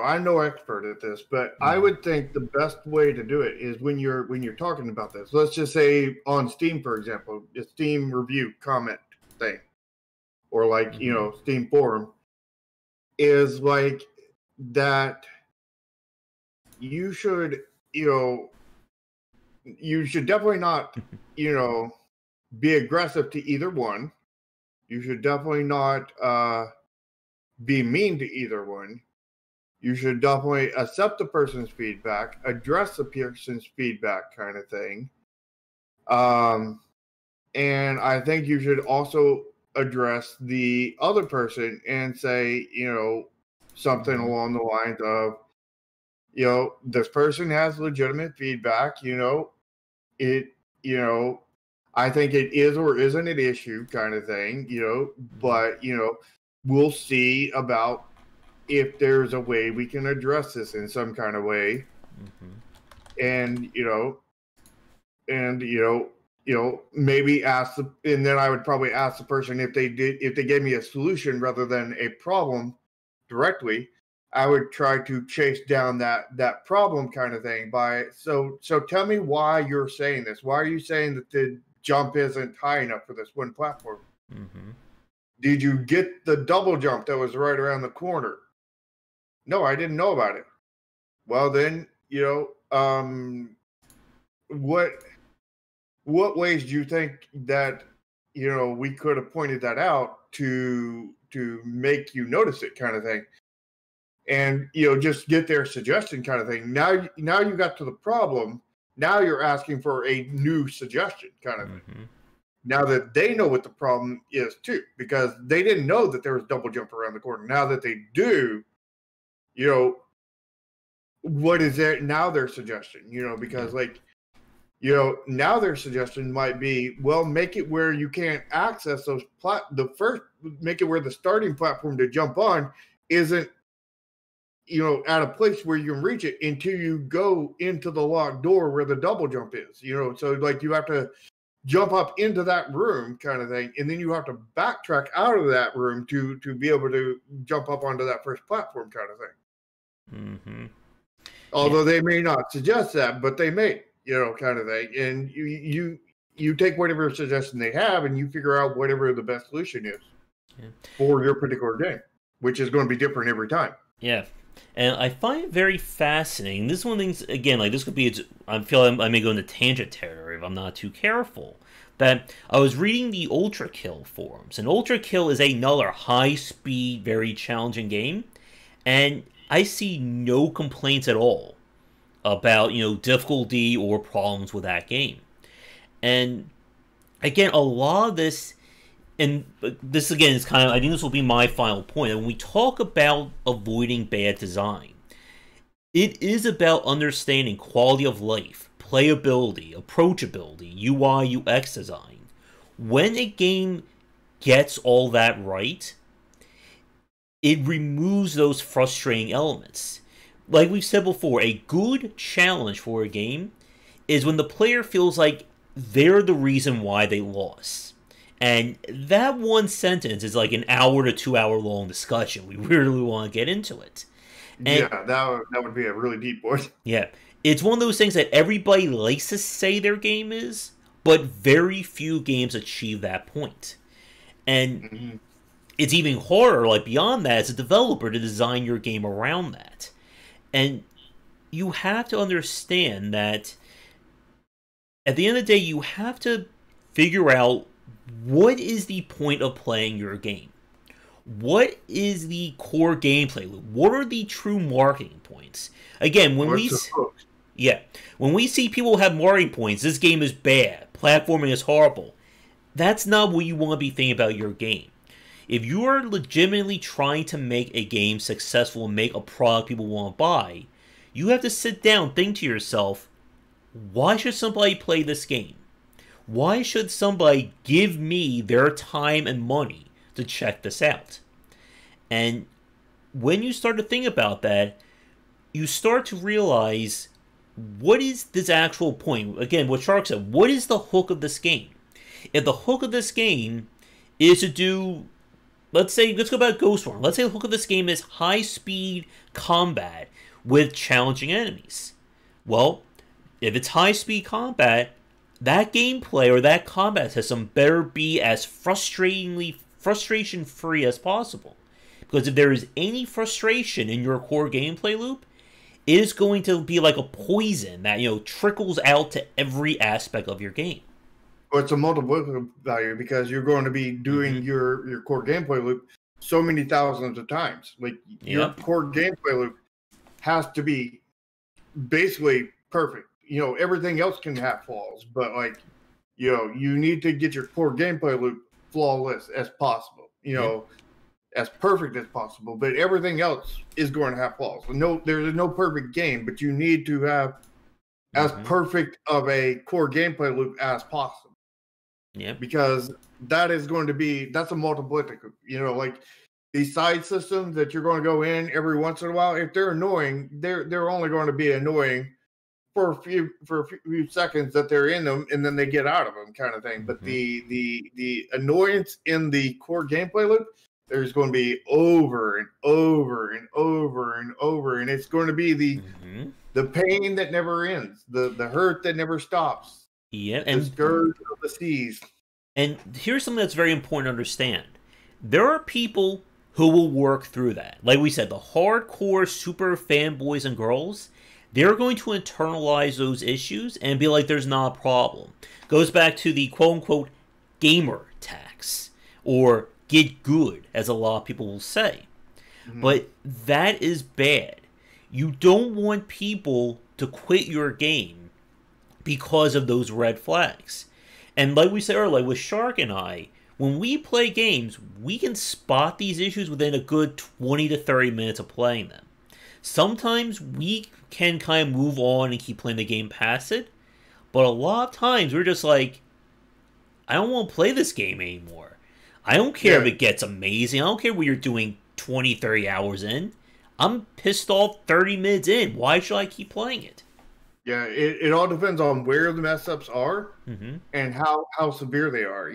I'm no expert at this, but I would think the best way to do it is when you're talking about this. Let's just say on Steam, for example, a Steam review comment thing. or like, you know, Steam Forum, is like that you should, you should definitely not, be aggressive to either one. You should definitely not be mean to either one. You should definitely accept the person's feedback, address the person's feedback, kind of thing. And I think you should also address the other person and say, something along the lines of, this person has legitimate feedback, I think it is or isn't an issue, kind of thing, but, we'll see about if there's a way we can address this in some kind of way. And, maybe ask and then I would probably ask the person if they gave me a solution rather than a problem directly. I would try to chase down that problem, kind of thing, so tell me why you're saying this. Why are you saying that the jump isn't high enough for this one platform? Did you get the double jump that was right around the corner? No, I didn't know about it. Well, then, what ways do you think that, we could have pointed that out to make you notice it, kind of thing? And, just get their suggestion, kind of thing. Now you got to the problem. Now you're asking for a new suggestion, kind of thing. Now that they know what the problem is too, because they didn't know that there was double jump around the corner. Now that they do, what is their suggestion? Because now their suggestion might be, well, make it where you can't access those make it where the starting platform to jump on isn't, at a place where you can reach it until you go into the locked door where the double jump is, so like you have to jump up into that room, kind of thing, and then you have to backtrack out of that room to be able to jump up onto that first platform, kind of thing. Although they may not suggest that, but they may, kind of thing. And you take whatever suggestion they have and you figure out whatever the best solution is for your particular game, which is going to be different every time. Yeah. And I find it very fascinating. This is one of the things, again, like this could be, I feel I may go into tangent territory if I'm not too careful. That I was reading the Ultra Kill forums, and Ultra Kill is another high-speed, very challenging game, and I see no complaints at all about, difficulty or problems with that game. And again, a lot of this, and this again is kind of, I think this will be my final point. When we talk about avoiding bad design, it is about understanding quality of life, playability, approachability, UI, UX design. When a game gets all that right, it removes those frustrating elements. Like we've said before, a good challenge for a game is when the player feels like they're the reason why they lost. And that one sentence is like an hour to 2 hour long discussion. We really want to get into it. And, yeah, that would be a really deep one. Yeah. It's one of those things that everybody likes to say their game is, but very few games achieve that point. And it's even harder, like beyond that, as a developer to design your game around that. And you have to understand that at the end of the day, you have to figure out what is the point of playing your game. What is the core gameplay loop? What are the true marketing points? Again, when we see people have marketing points, this game is bad, platforming is horrible, that's not what you want to be thinking about your game. If you are legitimately trying to make a game successful and make a product people want to buy, you have to sit down, think to yourself, why should somebody play this game? Why should somebody give me their time and money to check this out? And when you start to think about that, you start to realize, what is this actual point? Again, what Shark said, what is the hook of this game? If the hook of this game is to do, let's go back to Ghostwire. Let's say the hook of this game is high-speed combat with challenging enemies. Well, if it's high-speed combat, that gameplay or that combat system better be as frustratingly frustration free as possible. Because if there is any frustration in your core gameplay loop, it is going to be like a poison that, trickles out to every aspect of your game. Well, it's a multiple value because you're going to be doing your core gameplay loop so many thousands of times. Like your core gameplay loop has to be basically perfect. Everything else can have flaws, but you need to get your core gameplay loop flawless as possible. As perfect as possible, but everything else is going to have flaws. There's no perfect game, but you need to have as perfect of a core gameplay loop as possible. Yeah. Because that's a multiplicative. Like these side systems that you're going to go in every once in a while, if they're annoying, they're only going to be annoying for a few seconds that they're in them, and then they get out of them, kind of thing. But the annoyance in the core gameplay loop, there's going to be over and over and over and over, and it's going to be the pain that never ends, the hurt that never stops. Yeah, and the scourge of the seas. And here's something that's very important to understand: there are people who will work through that. Like we said, the hardcore super fanboys and girls, they're going to internalize those issues and be like, "There's not a problem." Goes back to the quote-unquote gamer tax, or get good, as a lot of people will say. But that is bad. You don't want people to quit your game because of those red flags. And like we said earlier, with Shark and I, when we play games, we can spot these issues within a good 20 to 30 minutes of playing them. Sometimes we can kind of move on and keep playing the game past it, but a lot of times we're just like, I don't want to play this game anymore. I don't care if it gets amazing. I don't care what you're doing 20, 30 hours in. I'm pissed off 30 minutes in. Why should I keep playing it? Yeah, it all depends on where the mess ups are and how severe they are.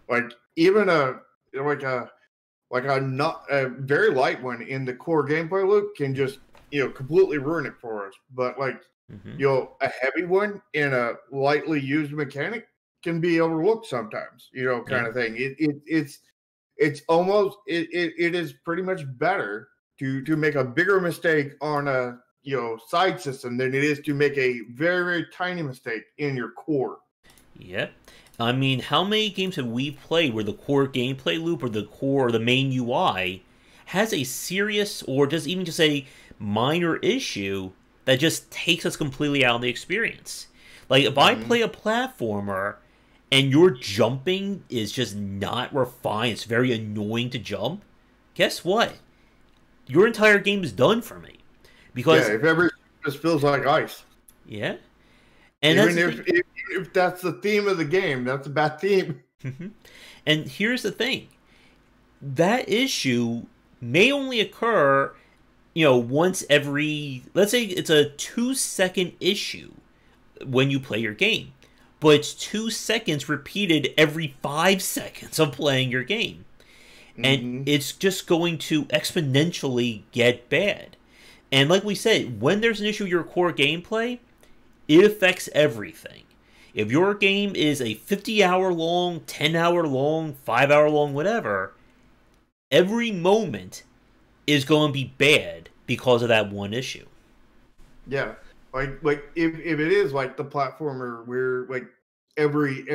Like even a very light one in the core gameplay loop can just completely ruin it for us. But a heavy one in a lightly used mechanic can be overlooked sometimes, kind of thing. It's almost it is pretty much better to make a bigger mistake on a side system than it is to make a very, very tiny mistake in your core. Yep. I mean, how many games have we played where the core gameplay loop or the main UI has a serious or just a minor issue that just takes us completely out of the experience? Like if I play a platformer and your jumping is just not refined, it's very annoying to jump, guess what? Your entire game is done for me. Because if everything just feels like ice. Yeah. And even if that's the theme of the game, that's a bad theme. And here's the thing. That issue may only occur, once every, let's say it's a 2-second issue when you play your game. But it's 2 seconds repeated every 5 seconds of playing your game. And it's just going to exponentially get bad. And like we said, when there's an issue with your core gameplay, it affects everything. If your game is a 50-hour long, 10-hour long, 5-hour long, whatever, every moment is going to be bad because of that one issue. Yeah. Like if it is like the platformer where like every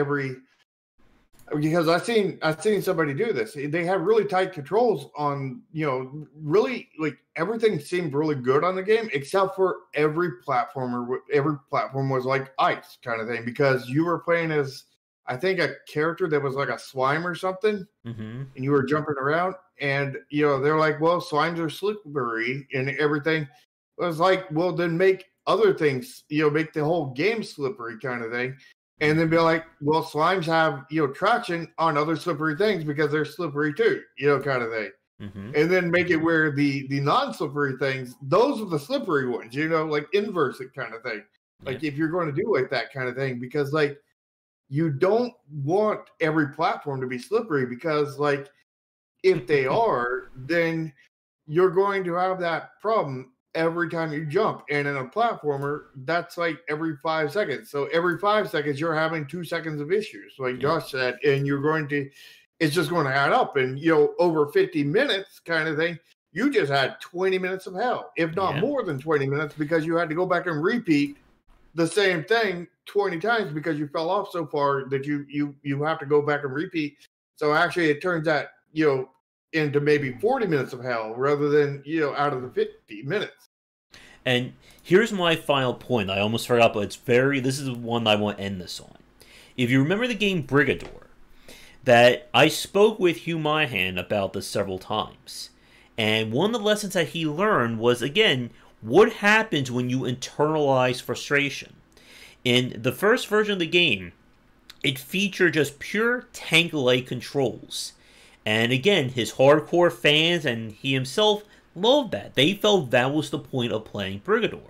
because I've seen somebody do this. They have really tight controls on, really like everything seemed really good on the game except for every platformer. Every platform was like ice kind of thing because you were playing as, I think, a character that was like a slime or something, and you were jumping around, and they're like, well, slimes are slippery and everything. It was like, well, then make other things, make the whole game slippery kind of thing. And then be like, well, slimes have, traction on other slippery things because they're slippery too, kind of thing. And then make it where the non-slippery things, those are the slippery ones, like inverse it kind of thing. Like if you're going to do like that kind of thing, because like you don't want every platform to be slippery because like if they are, then you're going to have that problem every time you jump. And in a platformer, that's like every 5 seconds. So every 5 seconds, you're having 2 seconds of issues, like Josh said, and you're going to it's just going to add up. And, over 50 minutes kind of thing, you just had 20 minutes of hell, if not more than 20 minutes, because you had to go back and repeat the same thing 20 times because you fell off so far that you have to go back and repeat. So actually it turns out, into maybe 40 minutes of hell rather than, out of the 50 minutes. And here's my final point. I almost forgot, but this is the one I want to end this on. If you remember the game Brigador, that I spoke with Hugh Myhan about this several times. And one of the lessons that he learned was, again, what happens when you internalize frustration. In the first version of the game, it featured just pure tank-like controls. And again, his hardcore fans and he himself loved that. They felt that was the point of playing Brigador.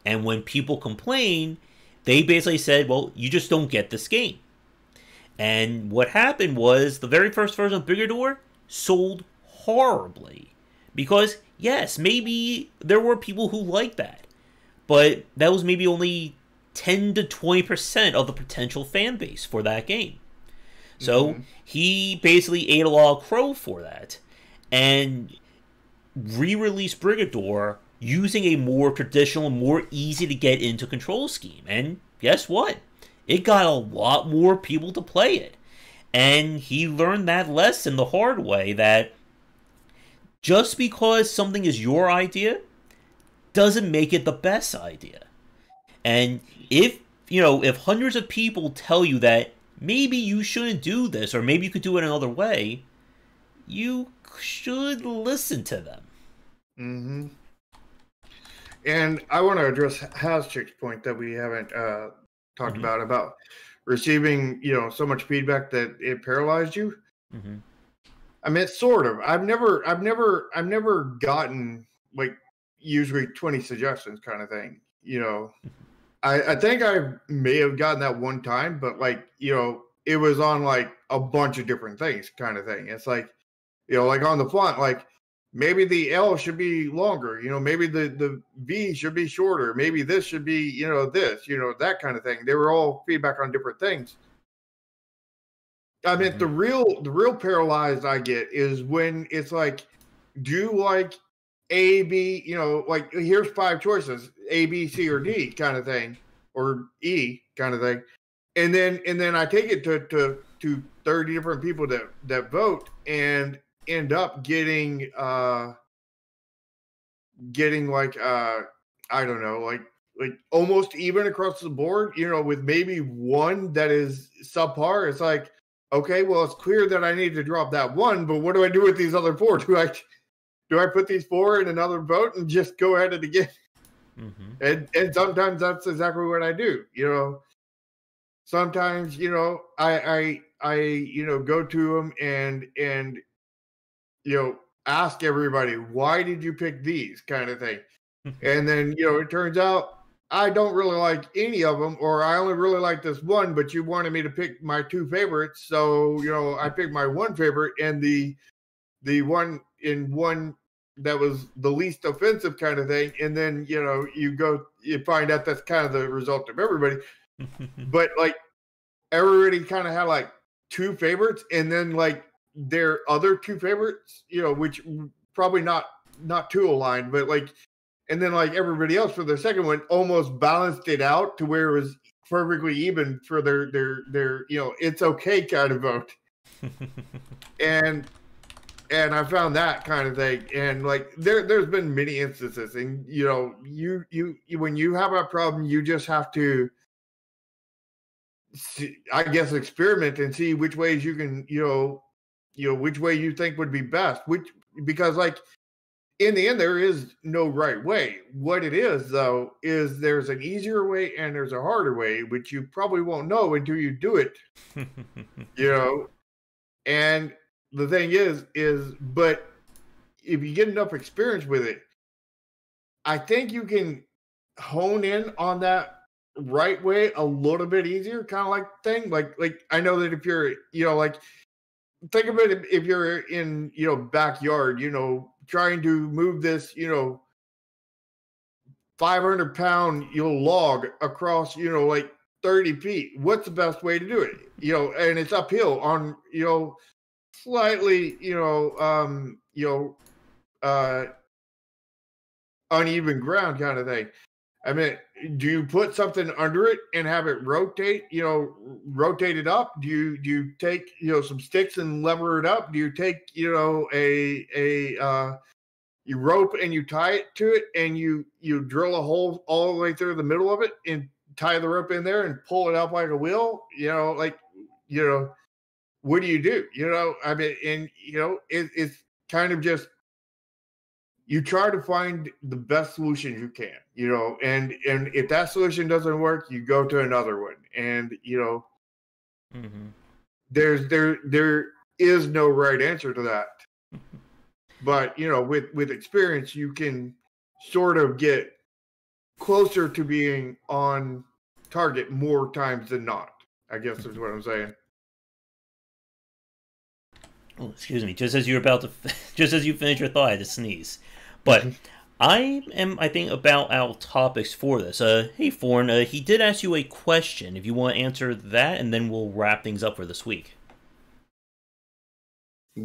And when people complained, they basically said, well, you just don't get this game. And what happened was, the very first version of Brigador sold horribly. Because, yes, maybe there were people who liked that. But that was maybe only 10 to 20% of the potential fan base for that game. So he basically ate a lot of crow for that. And re-released Brigador using a more traditional, more easy to get into control scheme. And guess what? It got a lot more people to play it. And he learned that lesson the hard way, that just because something is your idea doesn't make it the best idea. And if hundreds of people tell you that maybe you shouldn't do this, or maybe you could do it another way, you should listen to them. Mm-hmm. And I want to address Hazchick's point that we haven't talked about receiving, so much feedback that it paralyzed you. Mm-hmm. I mean, sort of. I've never gotten like usually 20 suggestions kind of thing. I think I may have gotten that one time, but it was on like a bunch of different things kind of thing. It's like, like on the font, like maybe the L should be longer, maybe the V should be shorter. Maybe this should be, this, that kind of thing. They were all feedback on different things. I mean, the real paralyzed I get is when it's like, do you like A, B, like here's 5 choices, A, B, C, or D kind of thing, or E kind of thing. And then I take it to 30 different people that vote and end up getting like I don't know, like almost even across the board, with maybe one that is subpar. It's like, okay, well, it's clear that I need to drop that one, but what do I do with these other 4? Do I put these 4 in another vote and just go at it again? Mm-hmm. And sometimes that's exactly what I do. Sometimes I go to them and ask everybody, why did you pick these kind of thing? And then it turns out I don't really like any of them, or I only really like this one, but you wanted me to pick my 2 favorites. So, I picked my 1 favorite, and the one that was the least offensive kind of thing. And then, you find out that's kind of the result of everybody. But like everybody kind of had like 2 favorites, and then like their other 2 favorites, which probably not too aligned, but like, and then like everybody else for their second one almost balanced it out to where it was perfectly even for their it's okay kind of vote. and I found that kind of thing, and like there's been many instances, and you when you have a problem, you just have to see, I guess, experiment and see which ways you can which way you think would be best, because like in the end there is no right way. What it is though is there's an easier way and there's a harder way, which you probably won't know until you do it. And the thing is but if you get enough experience with it, I think you can hone in on that right way a little bit easier, kind of like thing. Like I know that if you're like, think of it, if you're in backyard, trying to move this 500-pound log across like 30 feet, what's the best way to do it? And it's uphill on slightly, uneven ground kind of thing. I mean, do you put something under it and have it rotate, rotate it up? Do you take, some sticks and lever it up? Do you take, you rope and you tie it to it and you drill a hole all the way through the middle of it and tie the rope in there and pull it up like a wheel? What do you do? I mean, and it's kind of just, you try to find the best solution you can, and if that solution doesn't work, you go to another one. And Mm-hmm. there is no right answer to that. But with experience, you can sort of get closer to being on target more times than not, I guess is what I'm saying. Oh, excuse me. Just as you finish your thought, I had to sneeze. But I think, about our topics for this. Hey, Forn, he did ask you a question. If you want to answer that, and then we'll wrap things up for this week.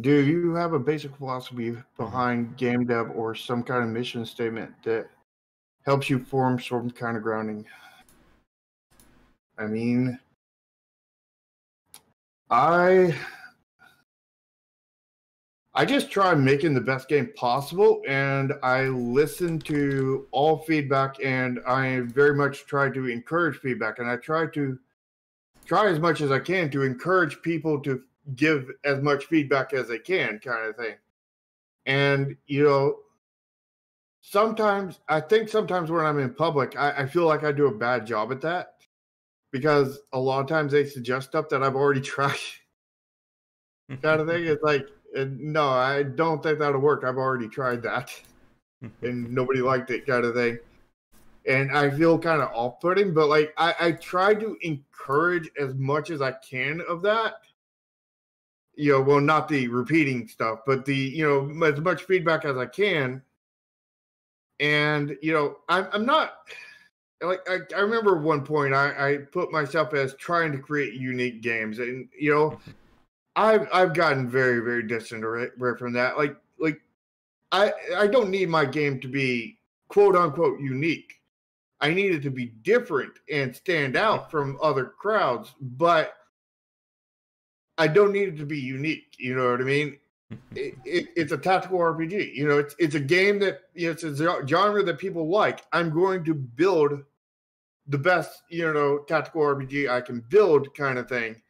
Do you have a basic philosophy behind game dev or some kind of mission statement that helps you form some kind of grounding? I mean, I just try making the best game possible, and I listen to all feedback, and I very much try to encourage feedback, and I try as much as I can to encourage people to give as much feedback as they can, kind of thing. And sometimes when I'm in public, I feel like I do a bad job at that, because a lot of times they suggest stuff that I've already tried, kind of thing. It's like, no, I don't think that'll work. I've already tried that and nobody liked it, kind of thing. And I feel kind of off-putting, but like I try to encourage as much as I can of that. Well, not the repeating stuff, but the, as much feedback as I can. And, I'm not, like, I remember at one point I put myself as trying to create unique games, and, I've gotten very, very distant right from that. Like I don't need my game to be quote unquote unique. I need it to be different and stand out from other crowds, but I don't need it to be unique. You know what I mean? It's a tactical RPG. It's a game that, it's a genre that people like. I'm going to build the best, tactical RPG I can build, kind of thing,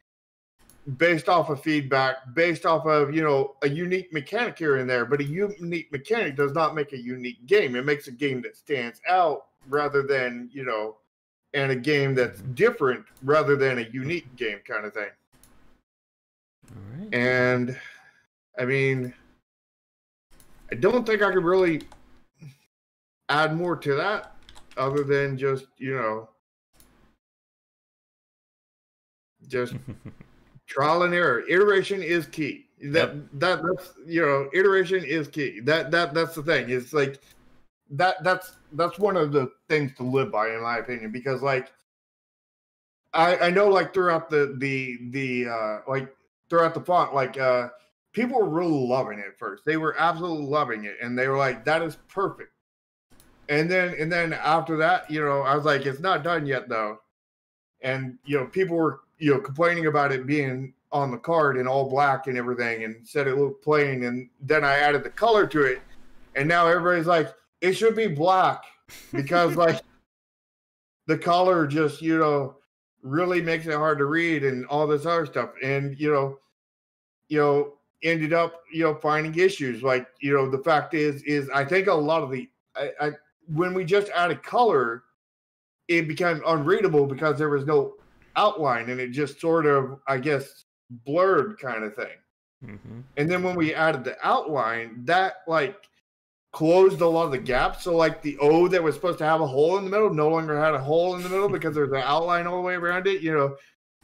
based off of feedback, based off of, a unique mechanic here and there. But a unique mechanic does not make a unique game. It makes a game that stands out rather than, and a game that's different rather than a unique game, kind of thing. All right. And I mean, I don't think I could really add more to that other than just, just trial and error. Iteration is key. That's iteration is key. That's the thing. It's like that's one of the things to live by, in my opinion, because like I know, like, throughout the like throughout the font, like people were really loving it at first. They were absolutely loving it, and they were like, that is perfect. And then after that, I was like, it's not done yet though. And people were complaining about it being on the card in all black and everything, and said it looked plain. And then I added the color to it, and now everybody's like, it should be black, because like the color just really makes it hard to read and all this other stuff. And ended up finding issues. Like the fact is I think a lot of the when we just added color, it became unreadable because there was no outline, and it just sort of, I guess, blurred, kind of thing. Mm-hmm. And then when we added the outline, that like closed a lot of the gaps. So like the O that was supposed to have a hole in the middle no longer had a hole in the middle because there's an outline all the way around it.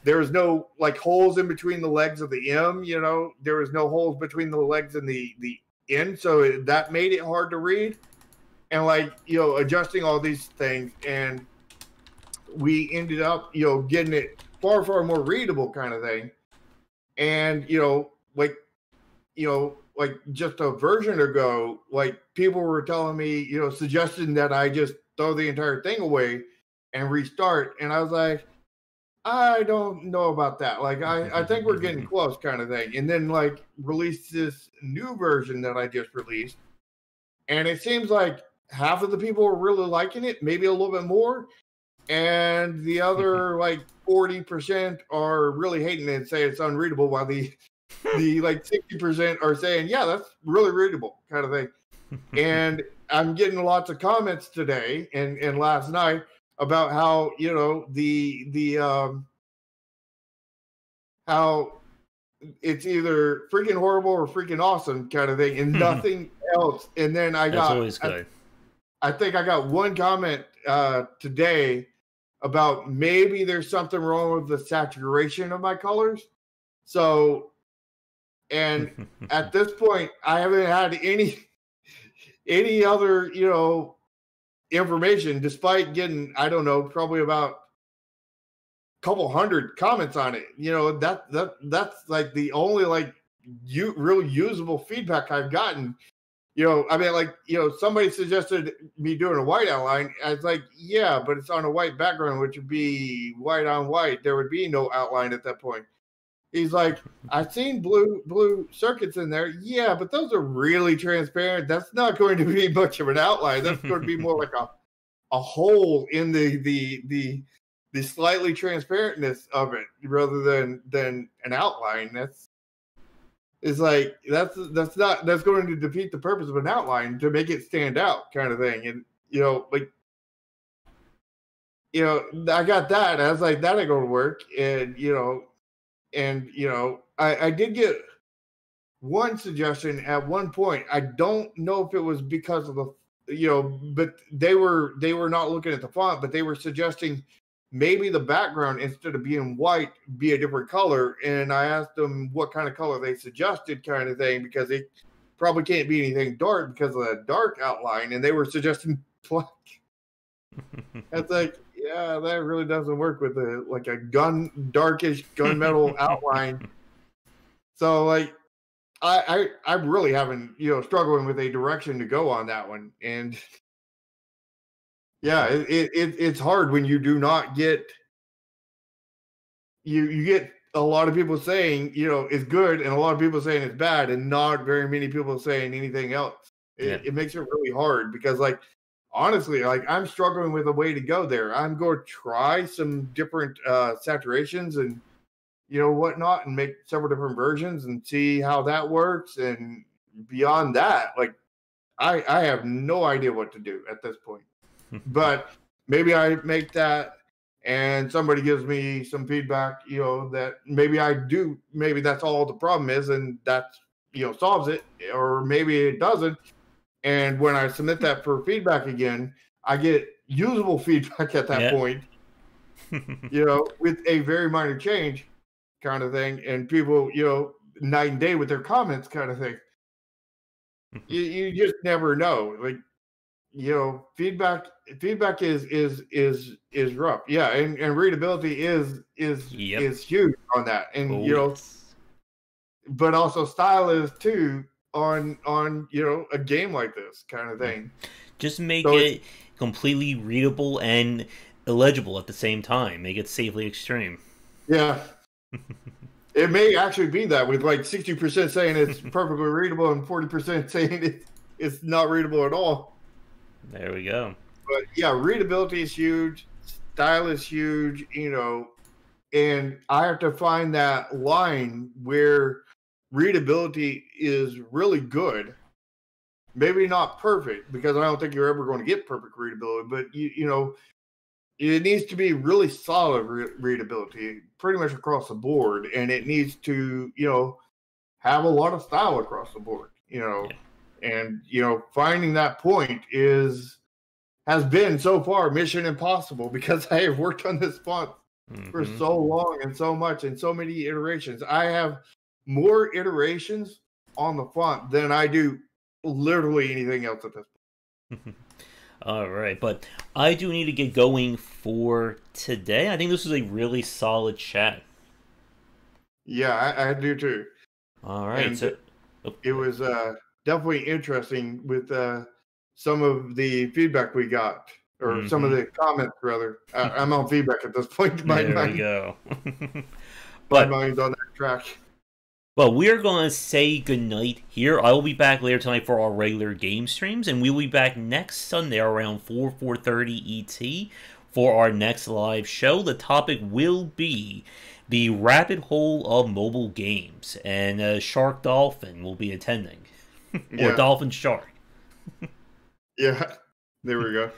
There was no like holes in between the legs of the M. There was no holes between the legs and the N. So that made it hard to read. And like adjusting all these things, and we ended up getting it far more readable, kind of thing. And like like just a version ago, like people were telling me, suggesting that I just throw the entire thing away and restart. And I was like, I don't know about that. Like, I think we're getting close, kind of thing. And then, like, released this new version that I just released. And it seems like half of the people are really liking it, maybe a little bit more. And the other, like, 40% are really hating it and say it's unreadable, while the like 60% are saying, yeah, that's really readable, kind of thing. And I'm getting lots of comments today and last night about how, how it's either freaking horrible or freaking awesome, kind of thing, and nothing else. And then that's always good. I think I got one comment today about maybe there's something wrong with the saturation of my colors. So, and at this point, I haven't had any other, information, despite getting, I don't know, probably about a couple hundred comments on it. That's like the only like real usable feedback I've gotten. I mean, like, somebody suggested me doing a white outline. I was like, yeah, but it's on a white background, which would be white on white. There would be no outline at that point. He's like, I've seen blue circuits in there. Yeah, but those are really transparent. That's not going to be much of an outline. That's going to be more like a hole in the slightly transparentness of it, rather than an outline. That's going to defeat the purpose of an outline, to make it stand out, kind of thing. And I got that. I was like, that ain't going to work. And I did get one suggestion at one point. I don't know if it was because of but they were not looking at the font, but they were suggesting maybe the background, instead of being white, be a different color. And I asked them what kind of color they suggested, kind of thing, because it probably can't be anything dark because of that dark outline. And they were suggesting black. It's like, yeah, that really doesn't work with a darkish gunmetal outline. So, like, I'm really having, struggling with a direction to go on that one. And yeah, it's hard when you do not get, you get a lot of people saying, it's good, and a lot of people saying it's bad, and not very many people saying anything else. It makes it really hard, because, like, honestly, like, I'm struggling with a way to go there. I'm going to try some different saturations and whatnot, and make several different versions and see how that works. And beyond that, like, I have no idea what to do at this point. But maybe I make that and somebody gives me some feedback, that maybe that's all the problem is, and that's, solves it, or maybe it doesn't. And when I submit that for feedback again, I get usable feedback at that point, with a very minor change, kind of thing. And people, night and day with their comments, kind of thing. You just never know. Like, feedback is rough. Yeah. And readability is huge on that. And, but also style is too, on a game like this, kind of thing. Just make it completely readable and illegible at the same time. Make it safely extreme. Yeah. It may actually be that, with like 60% saying it's perfectly readable and 40% saying it's not readable at all. There we go. But yeah, readability is huge. Style is huge, and I have to find that line where readability is really good. Maybe not perfect, because I don't think you're ever going to get perfect readability, but it needs to be really solid readability, pretty much across the board, and it needs to have a lot of style across the board. And finding that point has been so far mission impossible, because I have worked on this font for so long and so much and so many iterations. I have more iterations on the font than I do literally anything else at this point. All right, but I do need to get going for today. I think this was a really solid chat. Yeah, I do too. All right, it was definitely interesting with some of the feedback we got, or some of the comments rather. I'm on feedback at this point. There we go. My mind's on that track. Well, we are going to say goodnight here. I will be back later tonight for our regular game streams, and we will be back next Sunday around 4:30 ET for our next live show. The topic will be the rabbit hole of mobile games, and Shark Dolphin will be attending. Or Dolphin Shark. Yeah, there we go.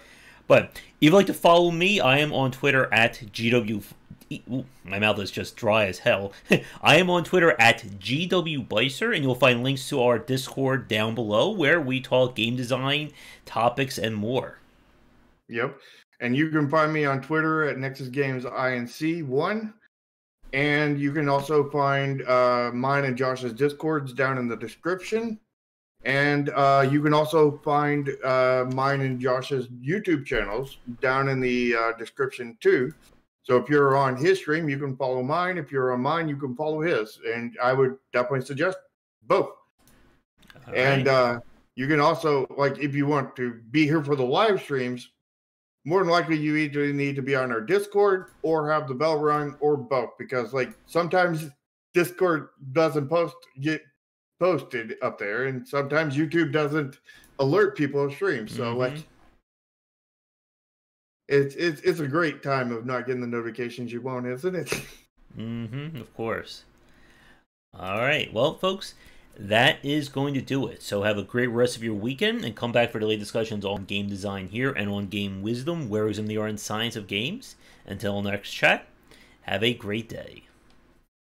But if you'd like to follow me, I am on Twitter at GW. Ooh, my mouth is just dry as hell. I am on Twitter at GWBicer, and you'll find links to our Discord down below where we talk game design, topics, and more. Yep. And you can find me on Twitter at Nexus Games INC1. And you can also find mine and Josh's Discords down in the description. And you can also find mine and Josh's YouTube channels down in the description too. So if you're on his stream, you can follow mine. If you're on mine, you can follow his. And I would definitely suggest both. All and right. You can also, like, if you want to be here for the live streams, more than likely you either need to be on our Discord or have the bell rung, or both. Because, like, sometimes Discord doesn't get posted up there, and sometimes YouTube doesn't alert people of streams. So, like, it's a great time of not getting the notifications you want, isn't it? Of course. All right. Well, folks, that is going to do it. So have a great rest of your weekend, and come back for daily discussions on game design here and on Game Wisdom, where is in the art and science of games. Until next chat, have a great day.